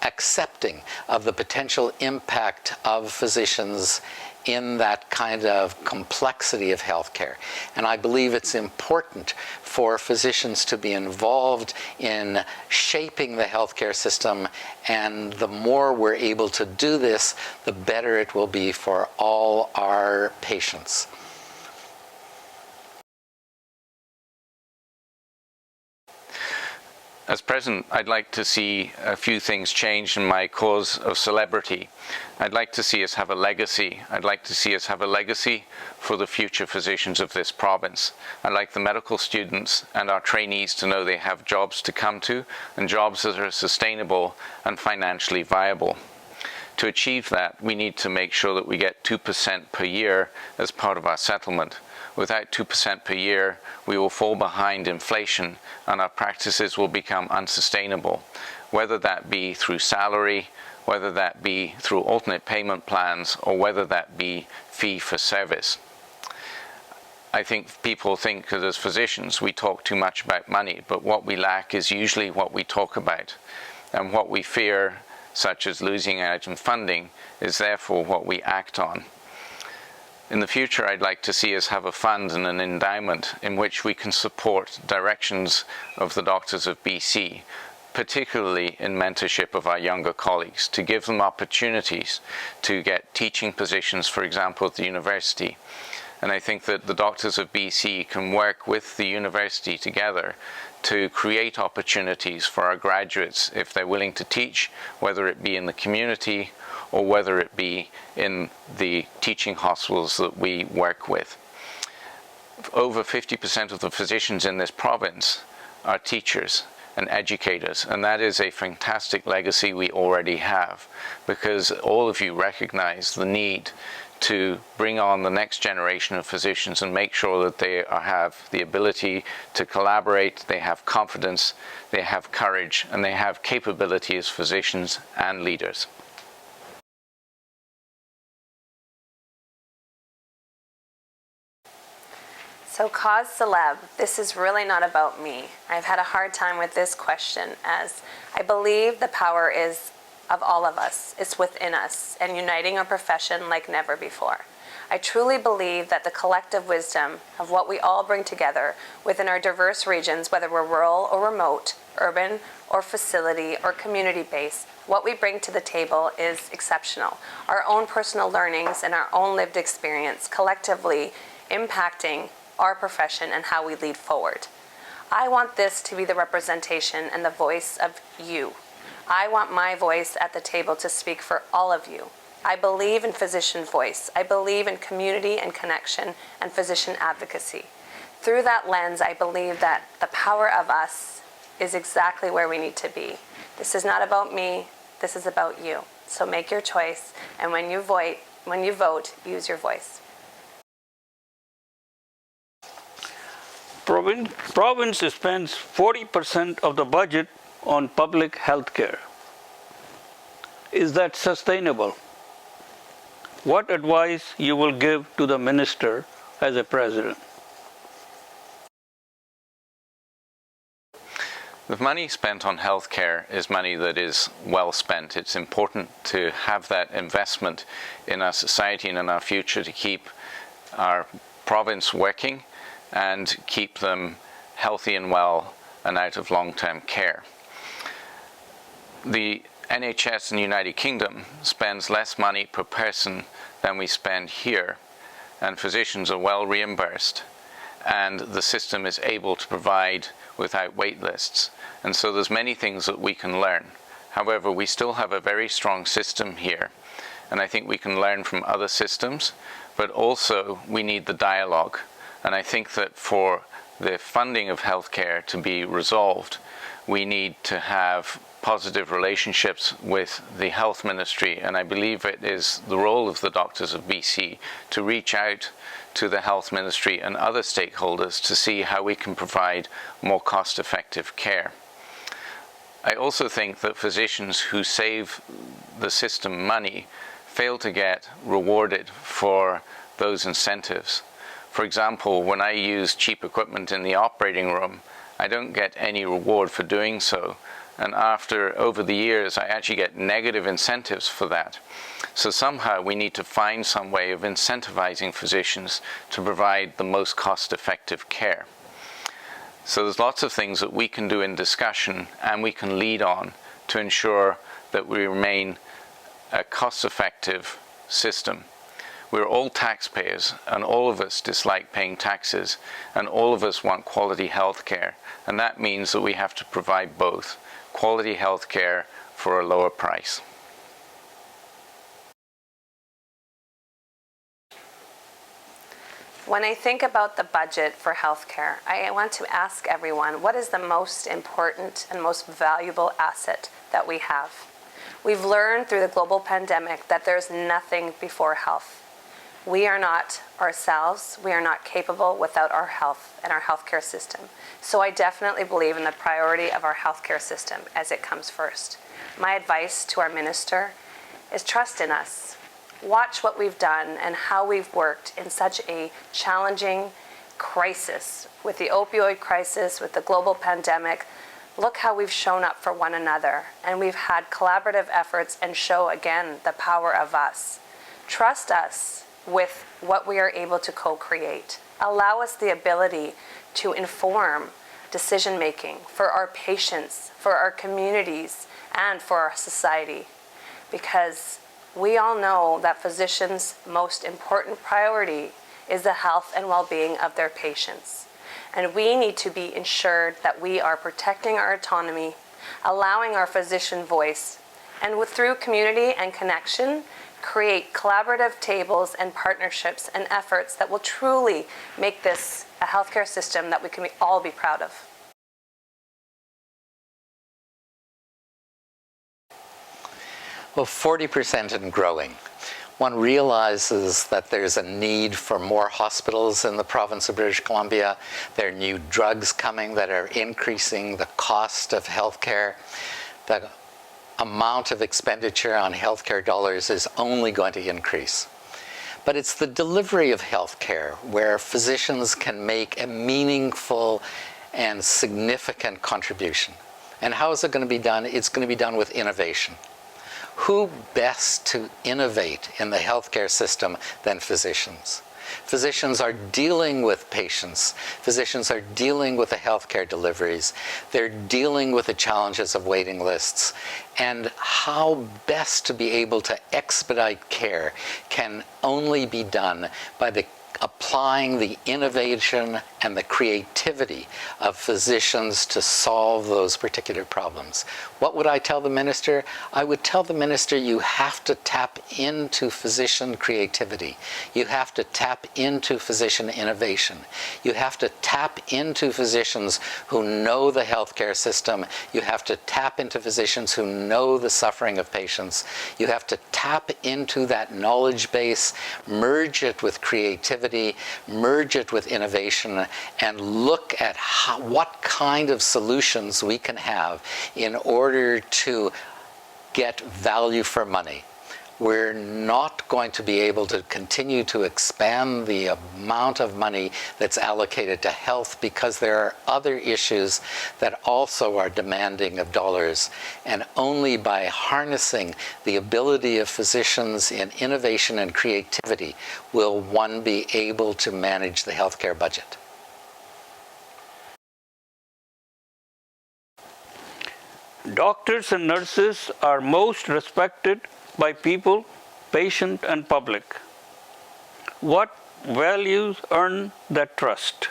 accepting of the potential impact of physicians in that kind of complexity of healthcare. And I believe it's important for physicians to be involved in shaping the healthcare system, and the more we're able to do this, the better it will be for all our patients. As President, I'd like to see a few things change in my cause of celebrity. I'd like to see us have a legacy. I'd like to see us have a legacy for the future physicians of this province. I'd like the medical students and our trainees to know they have jobs to come to, and jobs that are sustainable and financially viable. To achieve that, we need to make sure that we get 2% per year as part of our settlement. Without 2% per year, we will fall behind inflation and our practices will become unsustainable, whether that be through salary, whether that be through alternate payment plans, or whether that be fee for service. I think people think that as physicians we talk too much about money, but what we lack is usually what we talk about. And what we fear, such as losing out on funding, is therefore what we act on. In the future, I'd like to see us have a fund and an endowment in which we can support directions of the doctors of BC, particularly in mentorship of our younger colleagues, to give them opportunities to get teaching positions, for example, at the university. And I think that the doctors of BC can work with the university together to create opportunities for our graduates if they're willing to teach, whether it be in the community or whether it be in the teaching hospitals that we work with. Over 50% of the physicians in this province are teachers and educators, and that is a fantastic legacy we already have, because all of you recognize the need to bring on the next generation of physicians and make sure that they have the ability to collaborate, they have confidence, they have courage, and they have capability as physicians and leaders. So cause celeb, this is really not about me. I've had a hard time with this question, as I believe the power is of all of us. It's within us and uniting our profession like never before. I truly believe that the collective wisdom of what we all bring together within our diverse regions, whether we're rural or remote, urban or facility or community-based, what we bring to the table is exceptional. Our own personal learnings and our own lived experience collectively impacting our profession and how we lead forward. I want this to be the representation and the voice of you. I want my voice at the table to speak for all of you. I believe in physician voice. I believe in community and connection and physician advocacy. Through that lens, I believe that the power of us is exactly where we need to be. This is not about me, this is about you. So make your choice, and when you vote, use your voice. Province spends 40% of the budget on public health care. Is that sustainable? What advice you will give to the minister as a president? The money spent on healthcare is money that is well spent. It's important to have that investment in our society and in our future to keep our province working and keep them healthy and well and out of long-term care. The NHS in the United Kingdom spends less money per person than we spend here, and physicians are well reimbursed, and the system is able to provide without wait lists. And so there's many things that we can learn. However, we still have a very strong system here, and I think we can learn from other systems, but also we need the dialogue. And I think that for the funding of healthcare to be resolved, we need to have positive relationships with the health ministry, and I believe it is the role of the doctors of BC to reach out to the health ministry and other stakeholders to see how we can provide more cost-effective care. I also think that physicians who save the system money fail to get rewarded for those incentives. For example, when I use cheap equipment in the operating room, I don't get any reward for doing so. And over the years, I actually get negative incentives for that. So somehow we need to find some way of incentivizing physicians to provide the most cost-effective care. So there's lots of things that we can do in discussion and we can lead on to ensure that we remain a cost-effective system. We're all taxpayers, and all of us dislike paying taxes, and all of us want quality health care. And that means that we have to provide both quality health care for a lower price. When I think about the budget for healthcare, I want to ask everyone, what is the most important and most valuable asset that we have? We've learned through the global pandemic that there's nothing before health. We are not ourselves, we are not capable without our health and our healthcare system. So I definitely believe in the priority of our healthcare system as it comes first. My advice to our minister is trust in us. Watch what we've done and how we've worked in such a challenging crisis with the opioid crisis, with the global pandemic. Look how we've shown up for one another, and we've had collaborative efforts and show again the power of us. Trust us with what we are able to co-create. Allow us the ability to inform decision-making for our patients, for our communities, and for our society. Because we all know that physicians' most important priority is the health and well-being of their patients. And we need to be ensured that we are protecting our autonomy, allowing our physician voice, and through community and connection, create collaborative tables and partnerships and efforts that will truly make this a healthcare system that we can all be proud of. Well, 40% and growing. One realizes that there's a need for more hospitals in the province of British Columbia. There are new drugs coming that are increasing the cost of healthcare. The amount of expenditure on healthcare dollars is only going to increase. But it's the delivery of healthcare where physicians can make a meaningful and significant contribution. And how is it going to be done? It's going to be done with innovation. Who best to innovate in the healthcare system than physicians? Physicians are dealing with patients. Physicians are dealing with the healthcare deliveries. They're dealing with the challenges of waiting lists. And how best to be able to expedite care can only be done by applying the innovation and the creativity of physicians to solve those particular problems. What would I tell the minister? I would tell the minister you have to tap into physician creativity. You have to tap into physician innovation. You have to tap into physicians who know the healthcare system. You have to tap into physicians who know the suffering of patients. You have to tap into that knowledge base, merge it with creativity, merge it with innovation, and look at what kind of solutions we can have in order to get value for money. We're not going to be able to continue to expand the amount of money that's allocated to health because there are other issues that also are demanding of dollars. And only by harnessing the ability of physicians in innovation and creativity will one be able to manage the healthcare budget. Doctors and nurses are most respected by people, patient and public. What values earn that trust?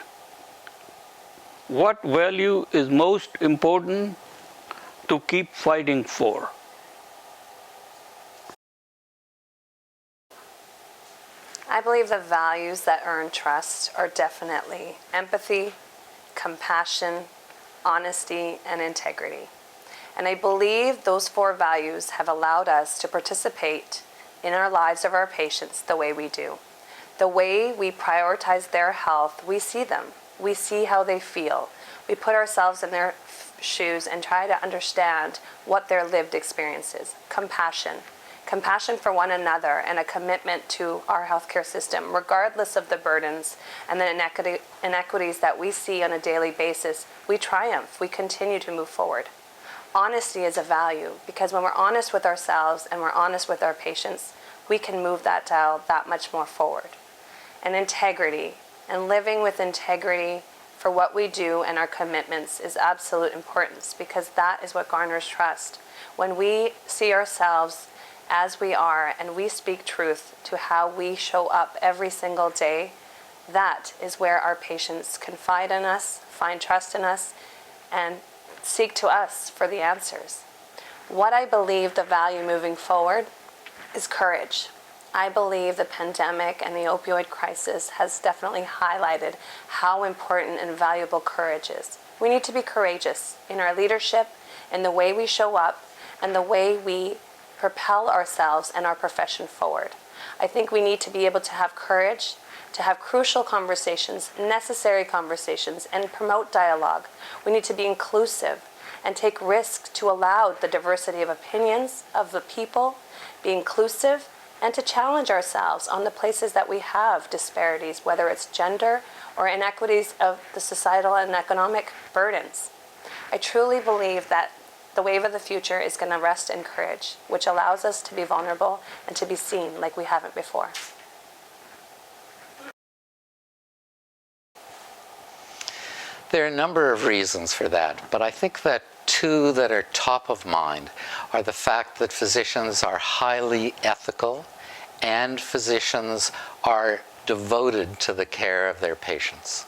What value is most important to keep fighting for? I believe the values that earn trust are definitely empathy, compassion, honesty, and integrity. And I believe those 4 values have allowed us to participate in our lives of our patients the way we do. The way we prioritize their health, we see them. We see how they feel. We put ourselves in their shoes and try to understand what their lived experience is. Compassion. compassion for one another, and a commitment to our healthcare system, regardless of the burdens and the inequities that we see on a daily basis, we triumph. We continue to move forward. Honesty is a value, because when we're honest with ourselves and we're honest with our patients, we can move that dial that much more forward. And integrity, and living with integrity for what we do and our commitments, is absolute importance, because that is what garners trust. When we see ourselves as we are and we speak truth to how we show up every single day, that is where our patients confide in us, find trust in us, and seek to us for the answers. What I believe the value moving forward is courage. I believe the pandemic and the opioid crisis has definitely highlighted how important and valuable courage is. We need to be courageous in our leadership, in the way we show up, and the way we propel ourselves and our profession forward. I think we need to be able to have courage, to have crucial conversations, necessary conversations, and promote dialogue. We need to be inclusive and take risks to allow the diversity of opinions of the people, be inclusive, and to challenge ourselves on the places that we have disparities, whether it's gender or inequities of the societal and economic burdens. I truly believe that the wave of the future is going to rest in courage, which allows us to be vulnerable and to be seen like we haven't before. There are a number of reasons for that, but I think that two that are top of mind are the fact that physicians are highly ethical and physicians are devoted to the care of their patients.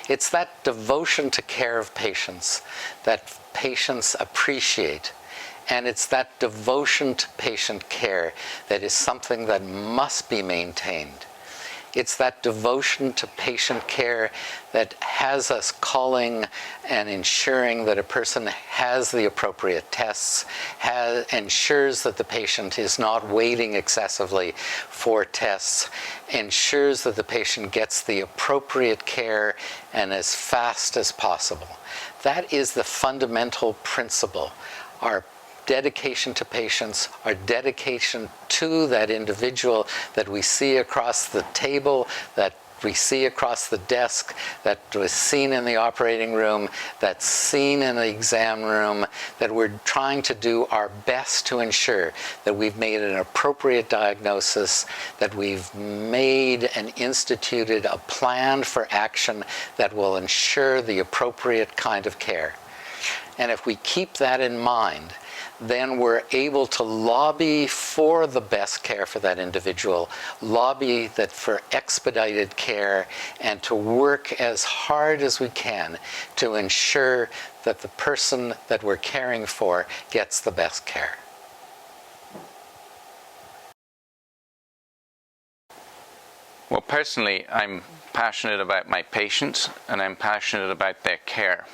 It's that devotion to care of patients that patients appreciate, and it's that devotion to patient care that is something that must be maintained. It's that devotion to patient care that has us calling and ensuring that a person has the appropriate tests, ensures that the patient is not waiting excessively for tests, ensures that the patient gets the appropriate care and as fast as possible. That is the fundamental principle. Our dedication to patients, our dedication to that individual that we see across the table, that we see across the desk, that was seen in the operating room, that's seen in the exam room, that we're trying to do our best to ensure that we've made an appropriate diagnosis, that we've made and instituted a plan for action that will ensure the appropriate kind of care. And if we keep that in mind, then we're able to lobby for the best care for that individual, lobby that for expedited care, and to work as hard as we can to ensure that the person that we're caring for gets the best care. Well, personally, I'm passionate about my patients and I'm passionate about their care.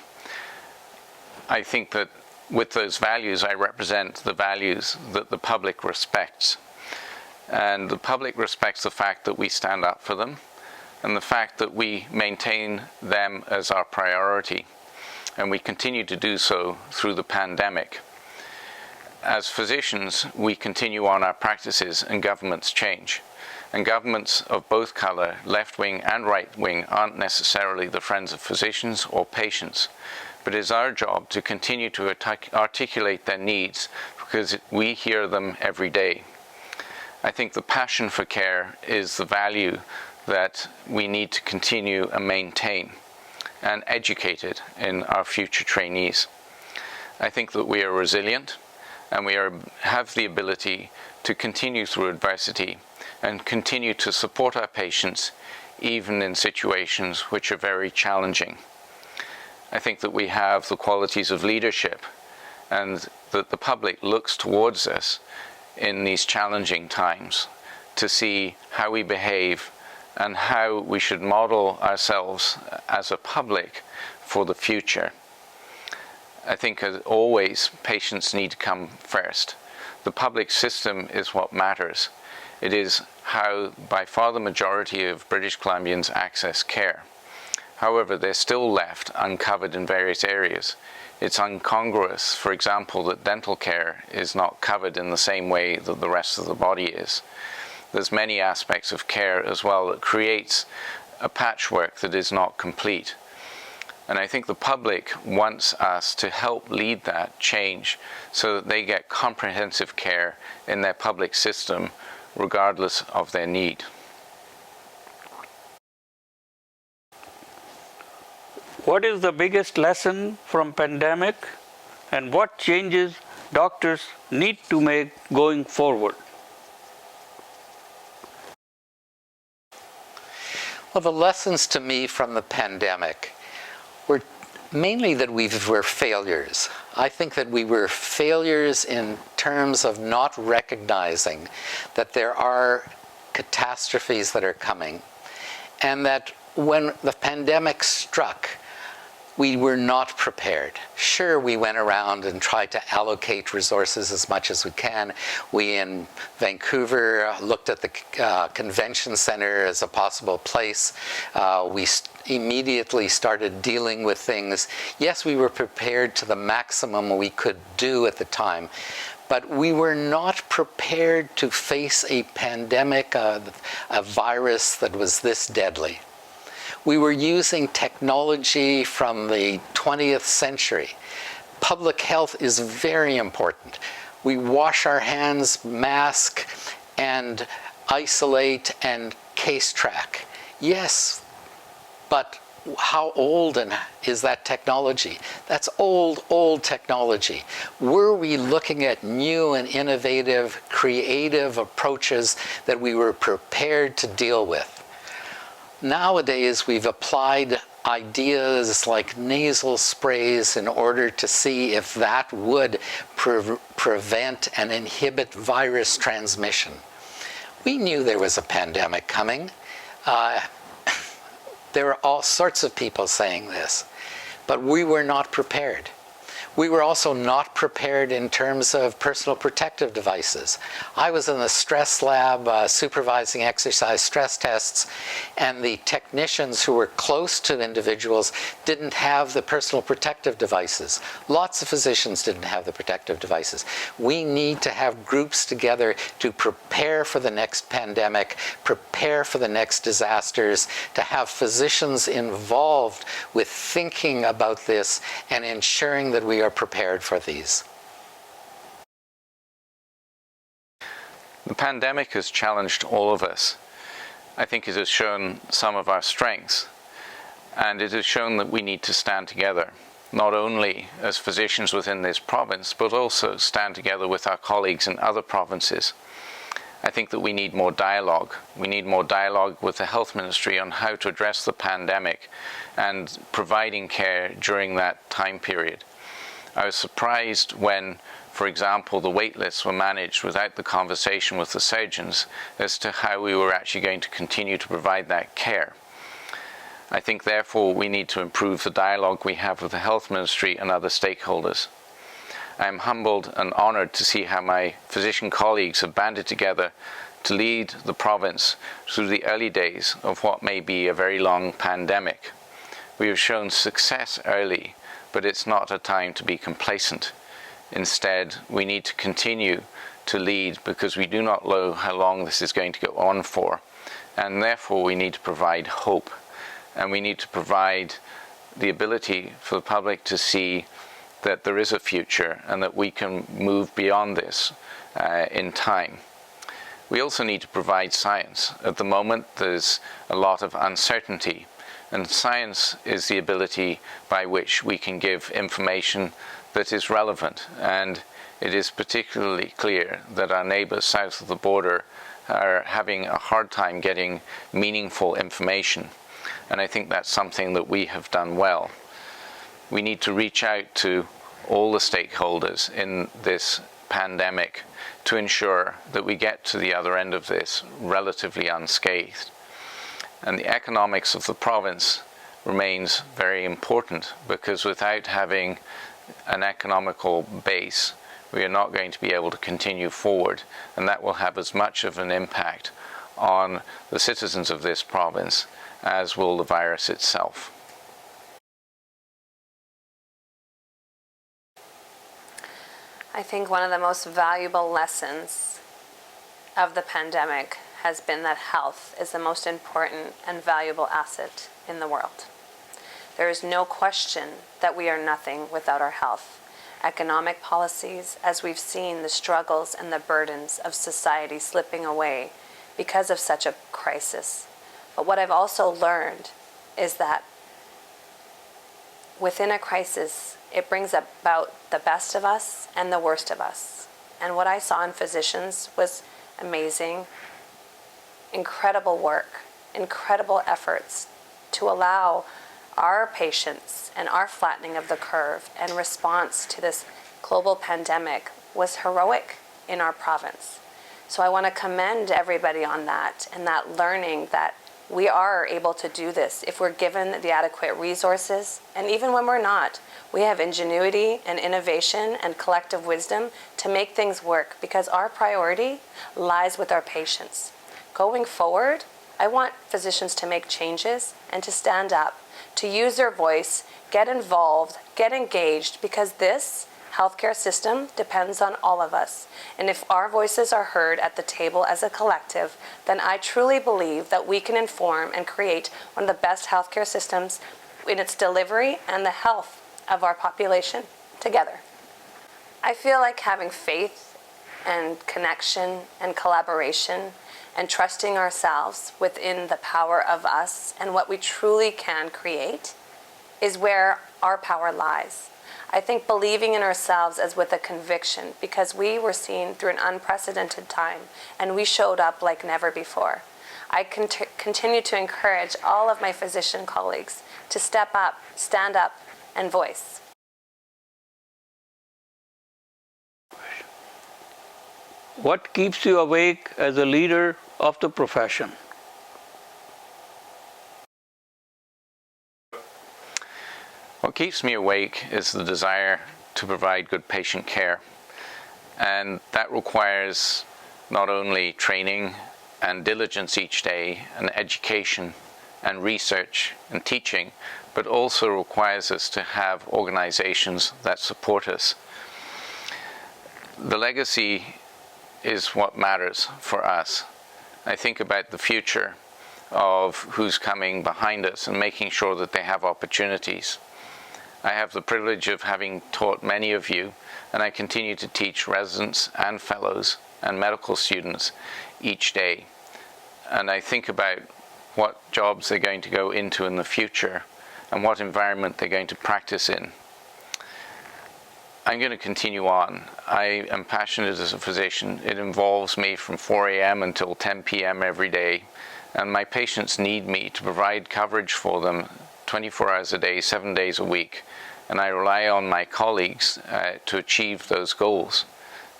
I think that with those values, I represent the values that the public respects. And the public respects the fact that we stand up for them and the fact that we maintain them as our priority. And we continue to do so through the pandemic. As physicians, we continue on our practices and governments change. And governments of both colour, left-wing and right-wing, aren't necessarily the friends of physicians or patients. But it is our job to continue to articulate their needs because we hear them every day. I think the passion for care is the value that we need to continue and maintain and educate it in our future trainees. I think that we are resilient and we have the ability to continue through adversity and continue to support our patients even in situations which are very challenging. I think that we have the qualities of leadership and that the public looks towards us in these challenging times to see how we behave and how we should model ourselves as a public for the future. I think as always, patients need to come first. The public system is what matters. It is how by far the majority of British Columbians access care. However, they're still left uncovered in various areas. It's incongruous, for example, that dental care is not covered in the same way that the rest of the body is. There's many aspects of care as well that creates a patchwork that is not complete. And I think the public wants us to help lead that change so that they get comprehensive care in their public system regardless of their need. What is the biggest lesson from pandemic, and what changes doctors need to make going forward? Well, the lessons to me from the pandemic were mainly that we were failures. I think that we were failures in terms of not recognizing that there are catastrophes that are coming, and that when the pandemic struck, we were not prepared. Sure, we went around and tried to allocate resources as much as we can. We in Vancouver looked at the convention center as a possible place. We immediately started dealing with things. Yes, we were prepared to the maximum we could do at the time, but we were not prepared to face a pandemic, a virus that was this deadly. We were using technology from the 20th century. Public health is very important. We wash our hands, mask, and isolate and case track. Yes, but how old is that technology? That's old technology. Were we looking at new and innovative, creative approaches that we were prepared to deal with? Nowadays, we've applied ideas like nasal sprays in order to see if that would prevent and inhibit virus transmission. We knew there was a pandemic coming. There were all sorts of people saying this, but we were not prepared. We were also not prepared in terms of personal protective devices. I was in the stress lab supervising exercise stress tests, and the technicians who were close to individuals didn't have the personal protective devices. Lots of physicians didn't have the protective devices. We need to have groups together to prepare for the next pandemic, prepare for the next disasters, to have physicians involved with thinking about this and ensuring that we are prepared for these. The pandemic has challenged all of us. I think it has shown some of our strengths, and it has shown that we need to stand together, not only as physicians within this province, but also stand together with our colleagues in other provinces. I think that we need more dialogue. We need more dialogue with the Health Ministry on how to address the pandemic and providing care during that time period. I was surprised when, for example, the wait lists were managed without the conversation with the surgeons as to how we were actually going to continue to provide that care. I think, therefore, we need to improve the dialogue we have with the Health Ministry and other stakeholders. I am humbled and honoured to see how my physician colleagues have banded together to lead the province through the early days of what may be a very long pandemic. We have shown success early, but it's not a time to be complacent. Instead, we need to continue to lead because we do not know how long this is going to go on for. And therefore, we need to provide hope. And we need to provide the ability for the public to see that there is a future and that we can move beyond this in time. We also need to provide science. At the moment, there's a lot of uncertainty. And science is the ability by which we can give information that is relevant. And it is particularly clear that our neighbours south of the border are having a hard time getting meaningful information. And I think that's something that we have done well. We need to reach out to all the stakeholders in this pandemic to ensure that we get to the other end of this relatively unscathed. And the economics of the province remains very important, because without having an economical base, we are not going to be able to continue forward, and that will have as much of an impact on the citizens of this province as will the virus itself. I think one of the most valuable lessons of the pandemic has been that health is the most important and valuable asset in the world. There is no question that we are nothing without our health. Economic policies, as we've seen the struggles and the burdens of society slipping away because of such a crisis. But what I've also learned is that within a crisis, it brings about the best of us and the worst of us. And what I saw in physicians was amazing, incredible work, incredible efforts to allow our patients and our flattening of the curve and response to this global pandemic was heroic in our province. So I want to commend everybody on that and that learning that we are able to do this if we're given the adequate resources. And even when we're not, we have ingenuity and innovation and collective wisdom to make things work because our priority lies with our patients. Going forward, I want physicians to make changes and to stand up, to use their voice, get involved, get engaged, because this healthcare system depends on all of us. And if our voices are heard at the table as a collective, then I truly believe that we can inform and create one of the best healthcare systems in its delivery and the health of our population together. I feel like having faith and connection and collaboration and trusting ourselves within the power of us and what we truly can create is where our power lies. I think believing in ourselves as with a conviction, because we were seen through an unprecedented time and we showed up like never before. I continue to encourage all of my physician colleagues to step up, stand up, and voice. What keeps you awake as a leader of the profession? What keeps me awake is the desire to provide good patient care. And that requires not only training and diligence each day, and education and research and teaching, but also requires us to have organizations that support us. The legacy is what matters for us. I think about the future of who's coming behind us and making sure that they have opportunities. I have the privilege of having taught many of you, and I continue to teach residents and fellows and medical students each day. And I think about what jobs they're going to go into in the future and what environment they're going to practice in. I'm going to continue on. I am passionate as a physician. It involves me from 4 a.m. until 10 p.m. every day, and my patients need me to provide coverage for them 24 hours a day, 7 days a week, and I rely on my colleagues to achieve those goals.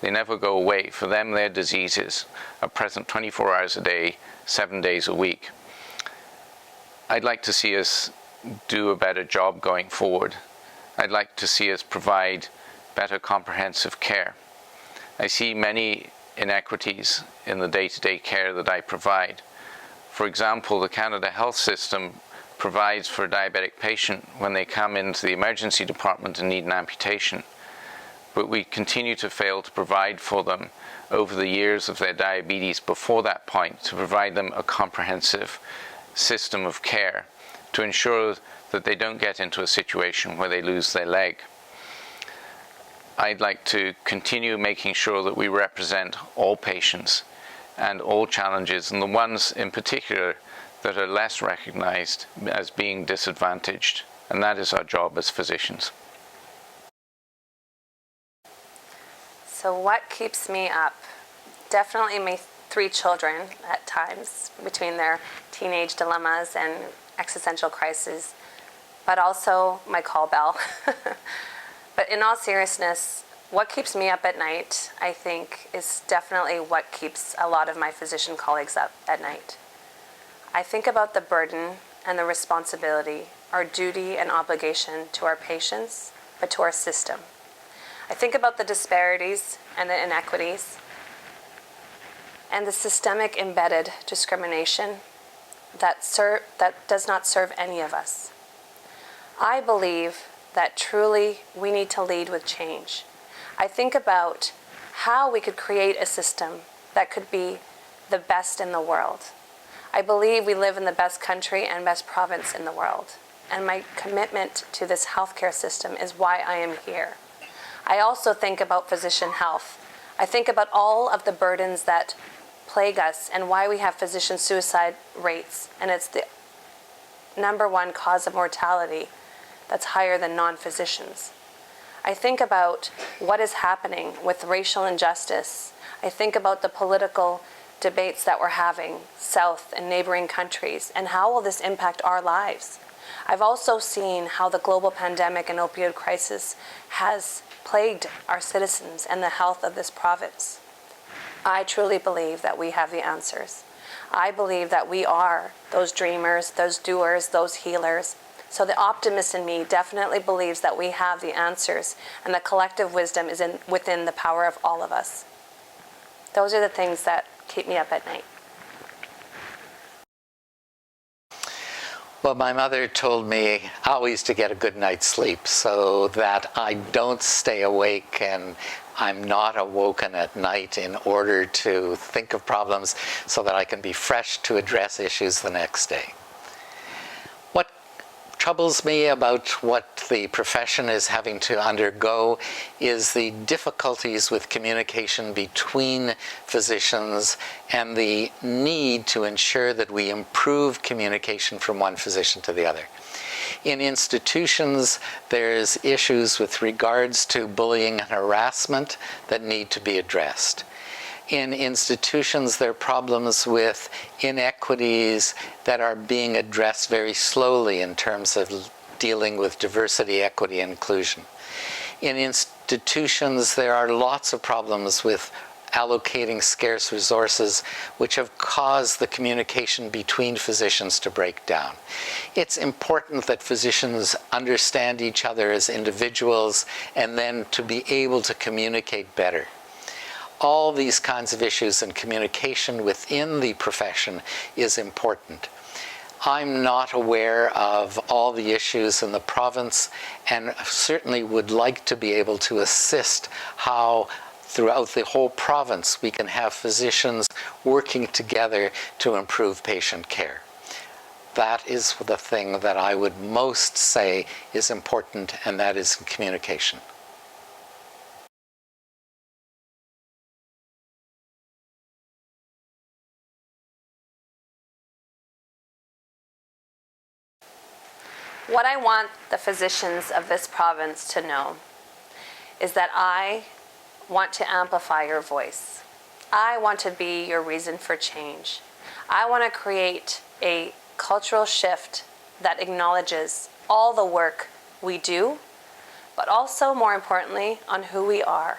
They never go away. For them, their diseases are present 24 hours a day, 7 days a week. I'd like to see us do a better job going forward. I'd like to see us provide better comprehensive care. I see many inequities in the day-to-day care that I provide. For example, the Canada Health System provides for a diabetic patient when they come into the emergency department and need an amputation. But we continue to fail to provide for them over the years of their diabetes before that point, to provide them a comprehensive system of care to ensure that they don't get into a situation where they lose their leg. I'd like to continue making sure that we represent all patients and all challenges, and the ones in particular that are less recognized as being disadvantaged. And that is our job as physicians. So what keeps me up? Definitely my 3 children at times, between their teenage dilemmas and existential crises, but also my call bell. But in all seriousness, what keeps me up at night, I think, is definitely what keeps a lot of my physician colleagues up at night. I think about the burden and the responsibility, our duty and obligation to our patients, but to our system. I think about the disparities and the inequities and the systemic embedded discrimination that does not serve any of us. I believe that truly we need to lead with change. I think about how we could create a system that could be the best in the world. I believe we live in the best country and best province in the world. And my commitment to this healthcare system is why I am here. I also think about physician health. I think about all of the burdens that plague us and why we have physician suicide rates. And it's the #1 cause of mortality that's higher than non-physicians. I think about what is happening with racial injustice. I think about the political debates that we're having south and neighboring countries, and how will this impact our lives? I've also seen how the global pandemic and opioid crisis has plagued our citizens and the health of this province. I truly believe that we have the answers. I believe that we are those dreamers, those doers, those healers. So the optimist in me definitely believes that we have the answers, and the collective wisdom is within the power of all of us. Those are the things that keep me up at night. Well, my mother told me always to get a good night's sleep so that I don't stay awake and I'm not awoken at night in order to think of problems so that I can be fresh to address issues the next day. What troubles me about what the profession is having to undergo is the difficulties with communication between physicians and the need to ensure that we improve communication from one physician to the other. In institutions, there's issues with regards to bullying and harassment that need to be addressed. In institutions, there are problems with inequities that are being addressed very slowly in terms of dealing with diversity, equity, and inclusion. In institutions, there are lots of problems with allocating scarce resources, which have caused the communication between physicians to break down. It's important that physicians understand each other as individuals and then to be able to communicate better. All these kinds of issues and communication within the profession is important. I'm not aware of all the issues in the province, and certainly would like to be able to assist how throughout the whole province we can have physicians working together to improve patient care. That is the thing that I would most say is important, and that is communication. What I want the physicians of this province to know is that I want to amplify your voice. I want to be your reason for change. I want to create a cultural shift that acknowledges all the work we do, but also, more importantly, on who we are.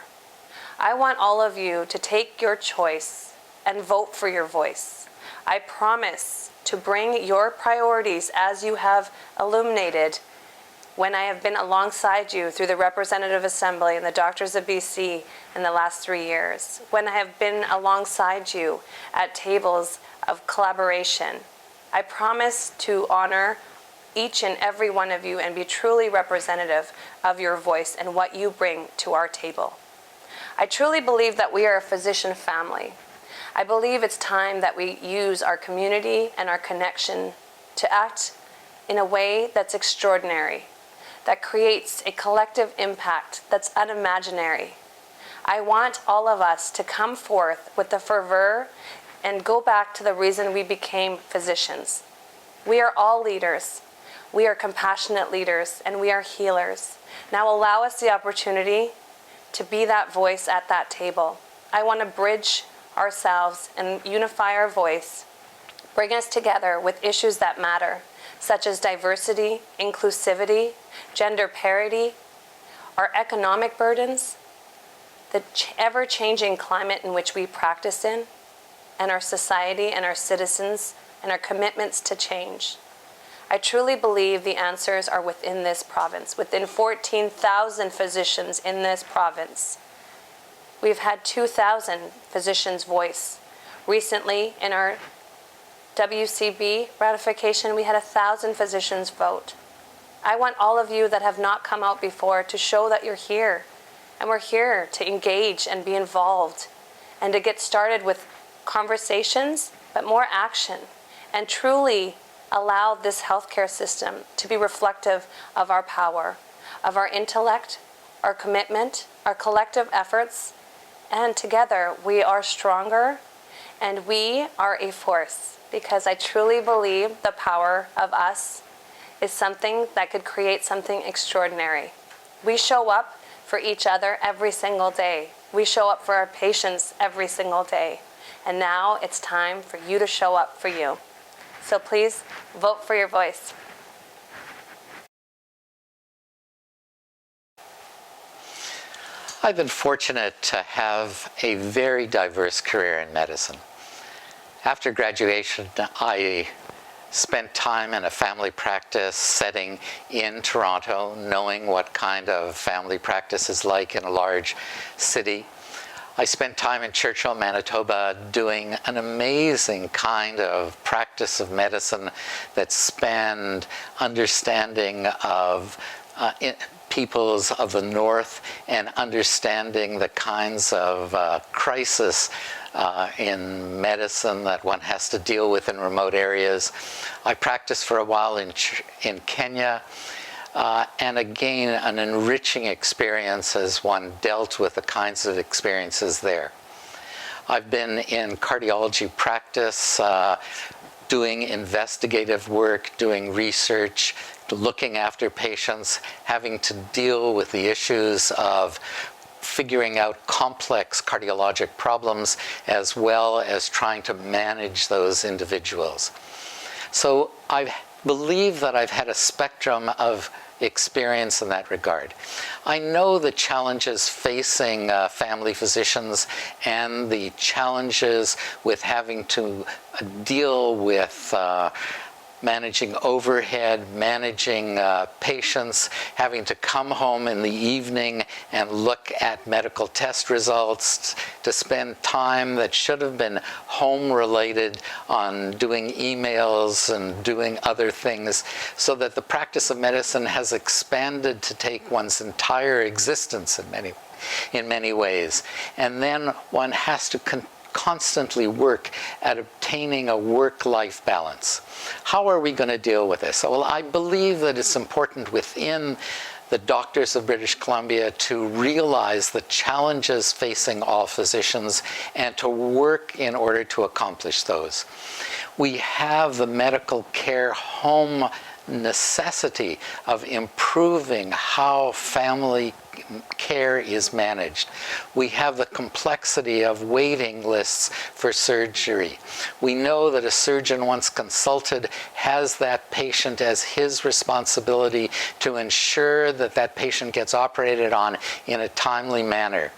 I want all of you to take your choice and vote for your voice. I promise to bring your priorities as you have illuminated when I have been alongside you through the Representative Assembly and the Doctors of BC in the last 3 years, when I have been alongside you at tables of collaboration. I promise to honor each and every one of you and be truly representative of your voice and what you bring to our table. I truly believe that we are a physician family. I believe it's time that we use our community and our connection to act in a way that's extraordinary, that creates a collective impact that's unimaginary. I want all of us to come forth with the fervor and go back to the reason we became physicians. We are all leaders. We are compassionate leaders, and we are healers. Now allow us the opportunity to be that voice at that table. I want to bridge ourselves and unify our voice, bring us together with issues that matter, such as diversity, inclusivity, gender parity, our economic burdens, the ever-changing climate in which we practice in, and our society and our citizens and our commitments to change. I truly believe the answers are within this province, within 14,000 physicians in this province. We've had 2,000 physicians' voice. Recently, in our WCB ratification, we had 1,000 physicians vote. I want all of you that have not come out before to show that you're here And we're here to engage and be involved and to get started with conversations, but more action, and truly allow this healthcare system to be reflective of our power, of our intellect, our commitment, our collective efforts, and together we are stronger and we are a force, because I truly believe the power of us is something that could create something extraordinary. We show up for each other every single day. We show up for our patients every single day. And now it's time for you to show up for you. So please vote for your voice. I've been fortunate to have a very diverse career in medicine. After graduation, I spent time in a family practice setting in Toronto, knowing what kind of family practice is like in a large city. I spent time in Churchill, Manitoba, doing an amazing kind of practice of medicine that spanned understanding of peoples of the North and understanding the kinds of crisis in medicine that one has to deal with in remote areas. I practiced for a while in Kenya, and again, an enriching experience as one dealt with the kinds of experiences there. I've been in cardiology practice, doing investigative work, doing research, looking after patients, having to deal with the issues of figuring out complex cardiologic problems, as well as trying to manage those individuals. So I believe that I've had a spectrum of experience in that regard. I know the challenges facing family physicians and the challenges with having to deal with managing overhead, managing patients, having to come home in the evening and look at medical test results, to spend time that should have been home-related on doing emails and doing other things, so that the practice of medicine has expanded to take one's entire existence in many ways. And then one has to constantly work at obtaining a work-life balance. How are we going to deal with this? Well, I believe that it's important within the doctors of British Columbia to realize the challenges facing all physicians and to work in order to accomplish those. We have the medical care home necessity of improving how family care is managed. We have the complexity of waiting lists for surgery. We know that a surgeon, once consulted, has that patient as his responsibility to ensure that that patient gets operated on in a timely manner,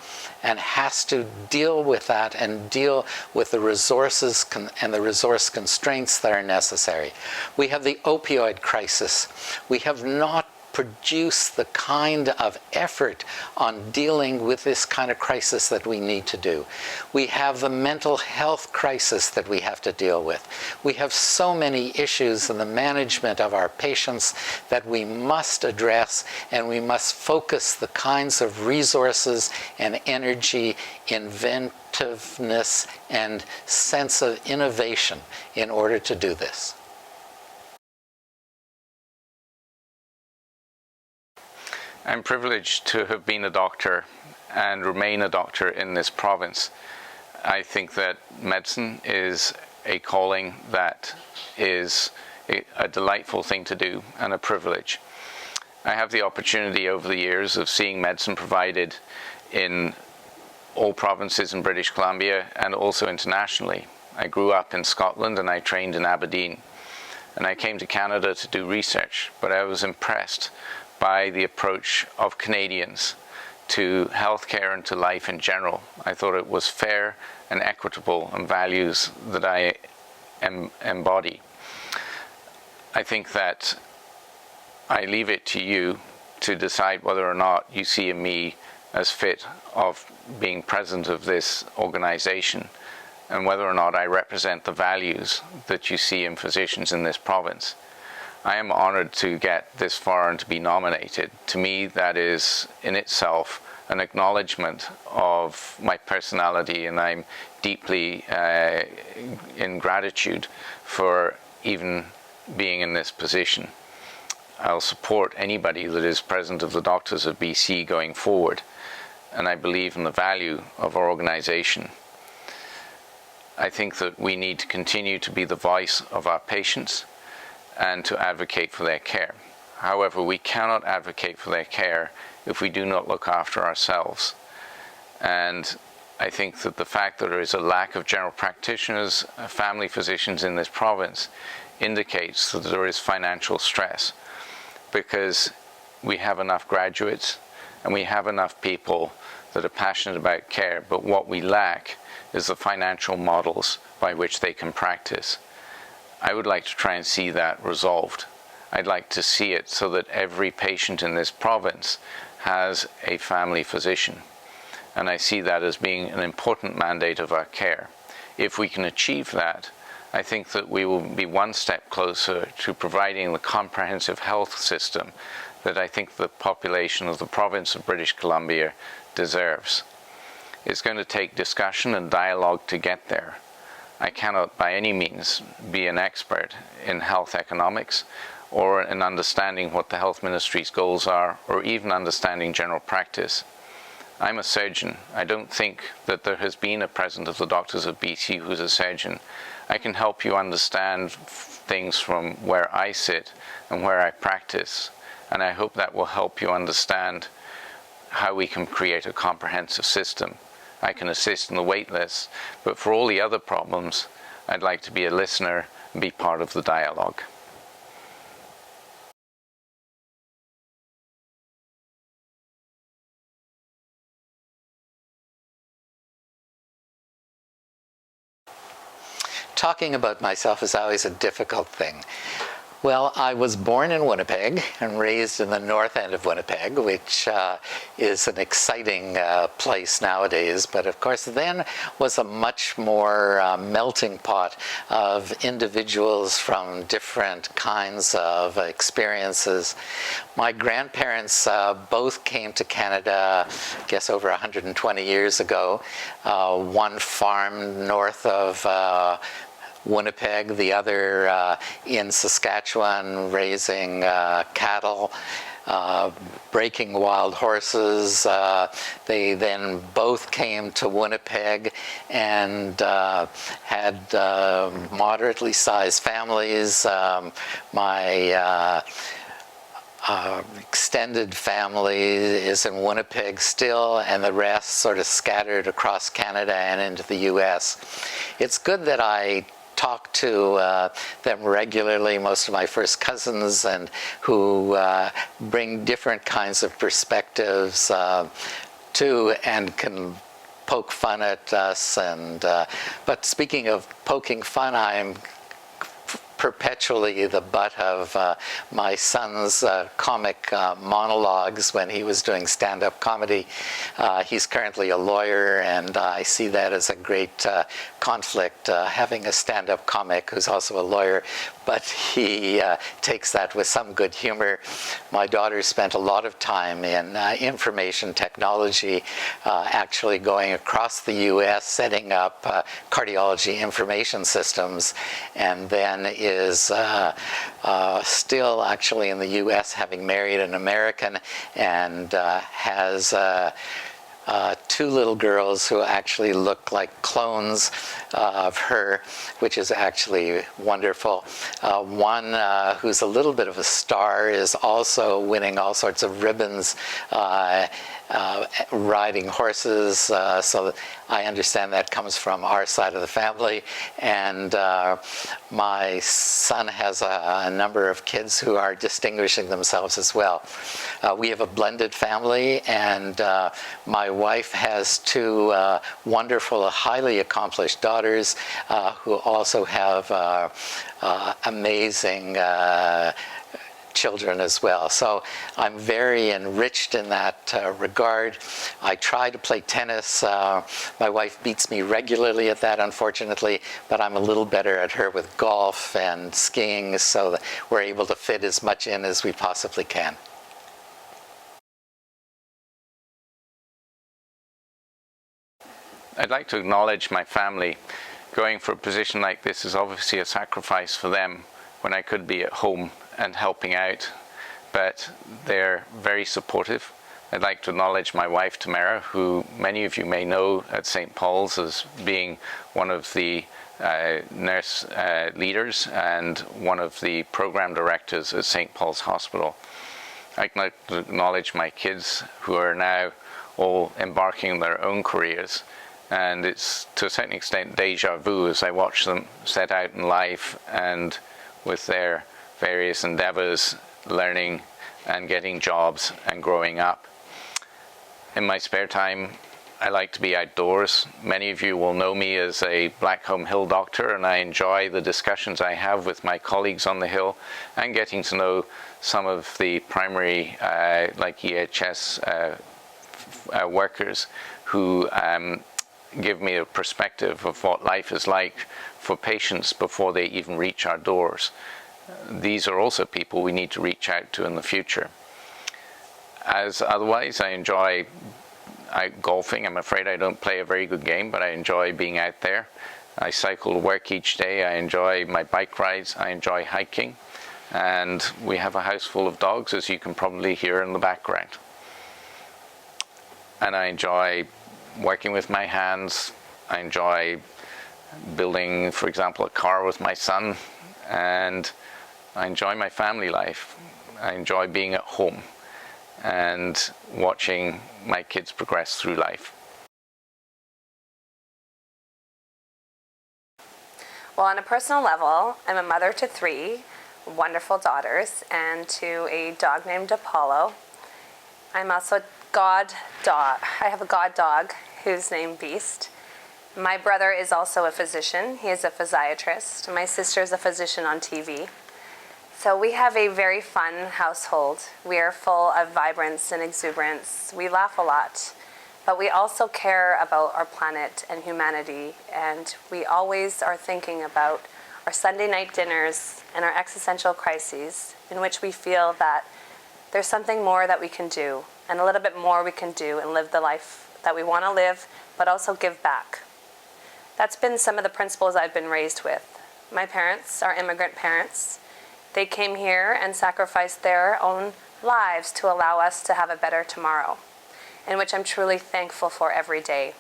and has to deal with that and deal with the resources and the resource constraints that are necessary. We have the opioid crisis. We have not produce the kind of effort on dealing with this kind of crisis that we need to do. We have the mental health crisis that we have to deal with. We have so many issues in the management of our patients that we must address, and we must focus the kinds of resources and energy, inventiveness, and sense of innovation in order to do this. I'm privileged to have been a doctor and remain a doctor in this province. I think that medicine is a calling that is a delightful thing to do and a privilege. I have the opportunity over the years of seeing medicine provided in all provinces in British Columbia and also internationally. I grew up in Scotland and I trained in Aberdeen. And I came to Canada to do research, but I was impressed by the approach of Canadians to healthcare and to life in general. I thought it was fair and equitable, and values that I embody. I think that I leave it to you to decide whether or not you see in me as fit of being president of this organization, and whether or not I represent the values that you see in physicians in this province. I am honored to get this far and to be nominated. To me, that is in itself an acknowledgement of my personality, and I'm deeply in gratitude for even being in this position. I'll support anybody that is president of the Doctors of BC going forward, and I believe in the value of our organization. I think that we need to continue to be the voice of our patients and to advocate for their care. However, we cannot advocate for their care if we do not look after ourselves. And I think that the fact that there is a lack of general practitioners, family physicians in this province, indicates that there is financial stress, because we have enough graduates and we have enough people that are passionate about care, but what we lack is the financial models by which they can practice. I would like to try and see that resolved. I'd like to see it so that every patient in this province has a family physician. And I see that as being an important mandate of our care. If we can achieve that, I think that we will be one step closer to providing the comprehensive health system that I think the population of the province of British Columbia deserves. It's going to take discussion and dialogue to get there. I cannot by any means be an expert in health economics or in understanding what the health ministry's goals are, or even understanding general practice. I'm a surgeon. I don't think that there has been a president of the Doctors of BC who's a surgeon. I can help you understand things from where I sit and where I practice, and I hope that will help you understand how we can create a comprehensive system. I can assist in the wait list, but for all the other problems, I'd like to be a listener and be part of the dialogue. Talking about myself is always a difficult thing. Well, I was born in Winnipeg and raised in the north end of Winnipeg, which is an exciting place nowadays, but of course then was a much more melting pot of individuals from different kinds of experiences. My grandparents both came to Canada, I guess over 120 years ago. One farmed north of Winnipeg, the other in Saskatchewan, raising cattle, breaking wild horses. They then both came to Winnipeg and had moderately sized families. My extended family is in Winnipeg still, and the rest sort of scattered across Canada and into the US. It's good that I talk to them regularly, most of my first cousins, and who bring different kinds of perspectives to and can poke fun at us. And but speaking of poking fun, I'm perpetually the butt of my son's comic monologues when he was doing stand-up comedy. He's currently a lawyer, and I see that as a great conflict, having a stand-up comic who's also a lawyer, but he takes that with some good humor. My daughter spent a lot of time in information technology, actually going across the US, setting up cardiology information systems, and then is still actually in the US, having married an American, and has two little girls who actually look like clones of her, which is actually wonderful. One who's a little bit of a star is also winning all sorts of ribbons, riding horses, so I understand that comes from our side of the family. And my son has a number of kids who are distinguishing themselves as well. We have a blended family, and my wife has two wonderful, highly accomplished daughters who also have amazing children as well. So I'm very enriched in that regard. I try to play tennis. My wife beats me regularly at that, unfortunately, but I'm a little better at her with golf and skiing, so that we're able to fit as much in as we possibly can. I'd like to acknowledge my family. Going for a position like this is obviously a sacrifice for them when I could be at home and helping out, but they're very supportive. I'd like to acknowledge my wife, Tamara, who many of you may know at St. Paul's as being one of the nurse leaders and one of the program directors at St. Paul's Hospital. I'd like to acknowledge my kids who are now all embarking on their own careers, and it's to a certain extent deja vu as I watch them set out in life and with their various endeavors, learning and getting jobs and growing up. In my spare time, I like to be outdoors. Many of you will know me as a Blackcomb Hill doctor, and I enjoy the discussions I have with my colleagues on the Hill and getting to know some of the primary, like EHS workers who give me a perspective of what life is like for patients before they even reach our doors. These are also people we need to reach out to in the future. As otherwise, I enjoy golfing. I'm afraid I don't play a very good game, but I enjoy being out there. I cycle to work each day. I enjoy my bike rides. I enjoy hiking. And we have a house full of dogs, as you can probably hear in the background. And I enjoy working with my hands. I enjoy building, for example, a car with my son. And I enjoy my family life. I enjoy being at home and watching my kids progress through life. Well, on a personal level, I'm a mother to 3 wonderful daughters and to a dog named Apollo. I'm also I have a god dog who's named Beast. My brother is also a physician. He is a physiatrist. My sister is a physician on TV. So we have a very fun household. We are full of vibrance and exuberance. We laugh a lot, but we also care about our planet and humanity, and we always are thinking about our Sunday night dinners and our existential crises in which we feel that there's something more that we can do and a little bit more we can do and live the life that we want to live, but also give back. That's been some of the principles I've been raised with. My parents are immigrant parents. They came here and sacrificed their own lives to allow us to have a better tomorrow, in which I'm truly thankful for every day.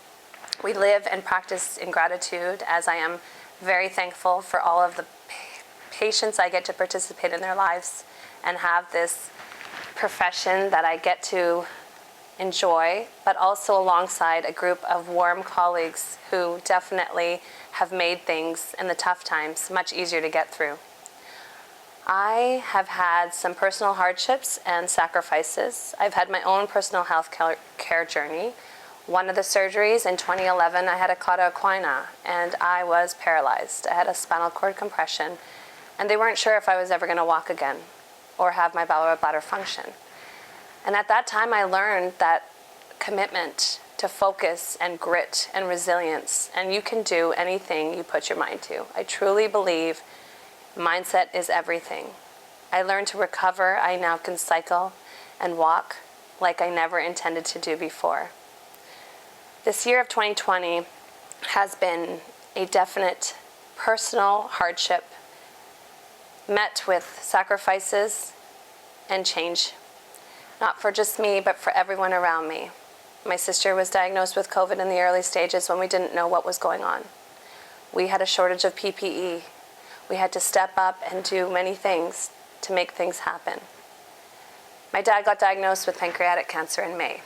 We live and practice in gratitude, as I am very thankful for all of the patients I get to participate in their lives and have this profession that I get to enjoy, but also alongside a group of warm colleagues who definitely have made things in the tough times much easier to get through. I have had some personal hardships and sacrifices. I've had my own personal health care journey. One of the surgeries in 2011, I had a cauda equina and I was paralyzed. I had a spinal cord compression and they weren't sure if I was ever going to walk again or have my bladder function. And at that time I learned that commitment to focus and grit and resilience, and you can do anything you put your mind to. I truly believe mindset is everything. I learned to recover. I now can cycle and walk like I never intended to do before. This year of 2020 has been a definite personal hardship met with sacrifices and change, not for just me, but for everyone around me. My sister was diagnosed with COVID in the early stages when we didn't know what was going on. We had a shortage of PPE. We had to step up and do many things to make things happen. My dad got diagnosed with pancreatic cancer in May.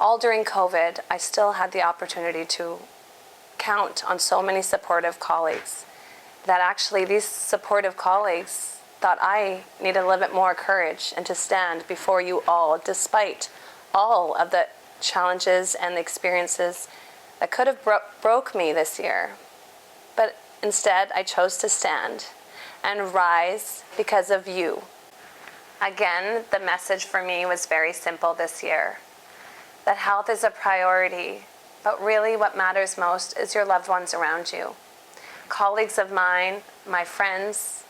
All during COVID, I still had the opportunity to count on so many supportive colleagues that actually these supportive colleagues thought I needed a little bit more courage and to stand before you all, despite all of the challenges and the experiences that could have broke me this year. But instead, I chose to stand and rise because of you. Again, the message for me was very simple this year, that health is a priority, but really what matters most is your loved ones around you. Colleagues of mine, my friends,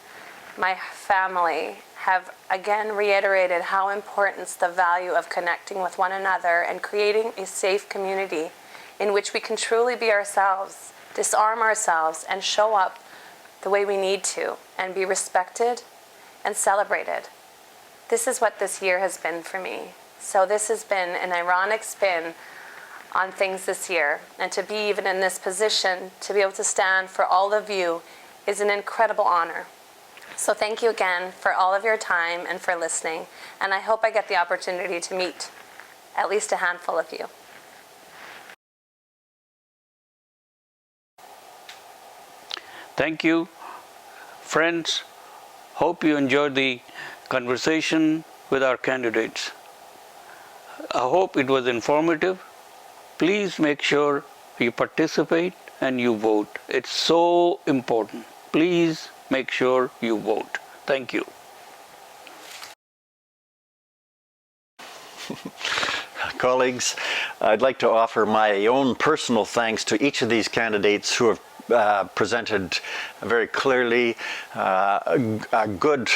my family have again reiterated how important the value of connecting with one another and creating a safe community in which we can truly be ourselves, disarm ourselves, and show up the way we need to, and be respected and celebrated. This is what this year has been for me. So this has been an ironic spin on things this year, and to be even in this position, to be able to stand for all of you, is an incredible honor. So thank you again for all of your time and for listening, and I hope I get the opportunity to meet at least a handful of you. Thank you, friends. Hope you enjoyed the conversation with our candidates. I hope it was informative. Please make sure you participate and you vote. It's so important. Please make sure you vote. Thank you. Colleagues, I'd like to offer my own personal thanks to each of these candidates who have presented very clearly a good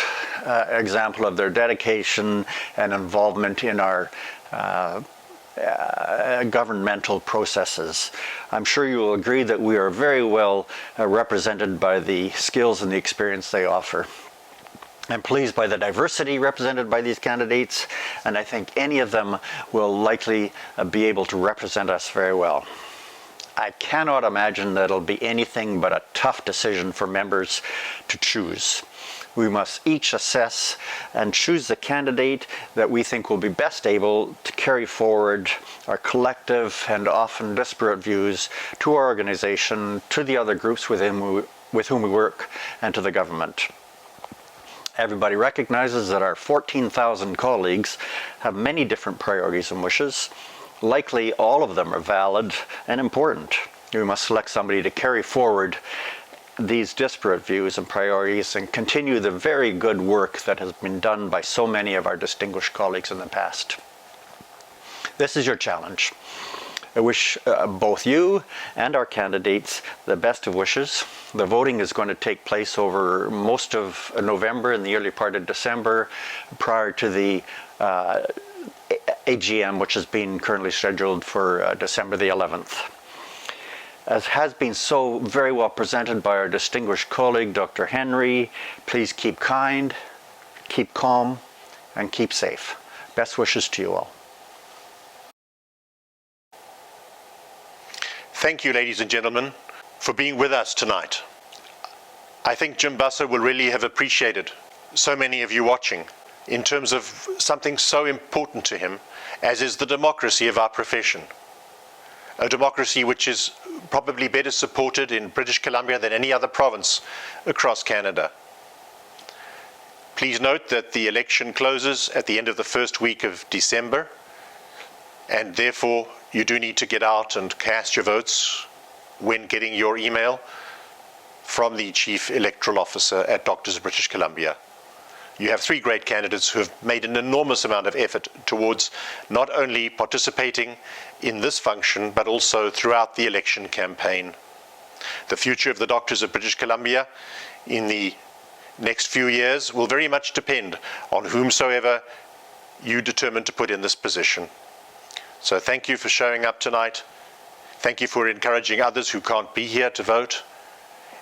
example of their dedication and involvement in our governmental processes. I'm sure you will agree that we are very well represented by the skills and the experience they offer. I'm pleased by the diversity represented by these candidates, and I think any of them will likely be able to represent us very well. I cannot imagine that it'll be anything but a tough decision for members to choose. We must each assess and choose the candidate that we think will be best able to carry forward our collective and often disparate views to our organization, to the other groups with whom we work, and to the government. Everybody recognizes that our 14,000 colleagues have many different priorities and wishes. Likely all of them are valid and important. We must select somebody to carry forward these disparate views and priorities and continue the very good work that has been done by so many of our distinguished colleagues in the past. This is your challenge. I wish both you and our candidates the best of wishes. The voting is going to take place over most of November and the early part of December, prior to the AGM, which has been currently scheduled for December the 11th. As has been so very well presented by our distinguished colleague, Dr. Henry, please keep kind, keep calm, and keep safe. Best wishes to you all. Thank you, ladies and gentlemen, for being with us tonight. I think Jim Busser will really have appreciated so many of you watching in terms of something so important to him, as is the democracy of our profession. A democracy which is probably better supported in British Columbia than any other province across Canada. Please note that the election closes at the end of the first week of December, and therefore you do need to get out and cast your votes when getting your email from the Chief Electoral Officer at Doctors of British Columbia. You have three great candidates who have made an enormous amount of effort towards not only participating in this function, but also throughout the election campaign. The future of the Doctors of British Columbia in the next few years will very much depend on whomsoever you determine to put in this position. So thank you for showing up tonight. Thank you for encouraging others who can't be here to vote.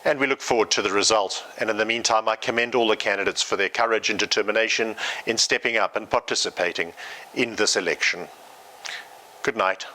And we look forward to the result. And in the meantime, I commend all the candidates for their courage and determination in stepping up and participating in this election. Good night.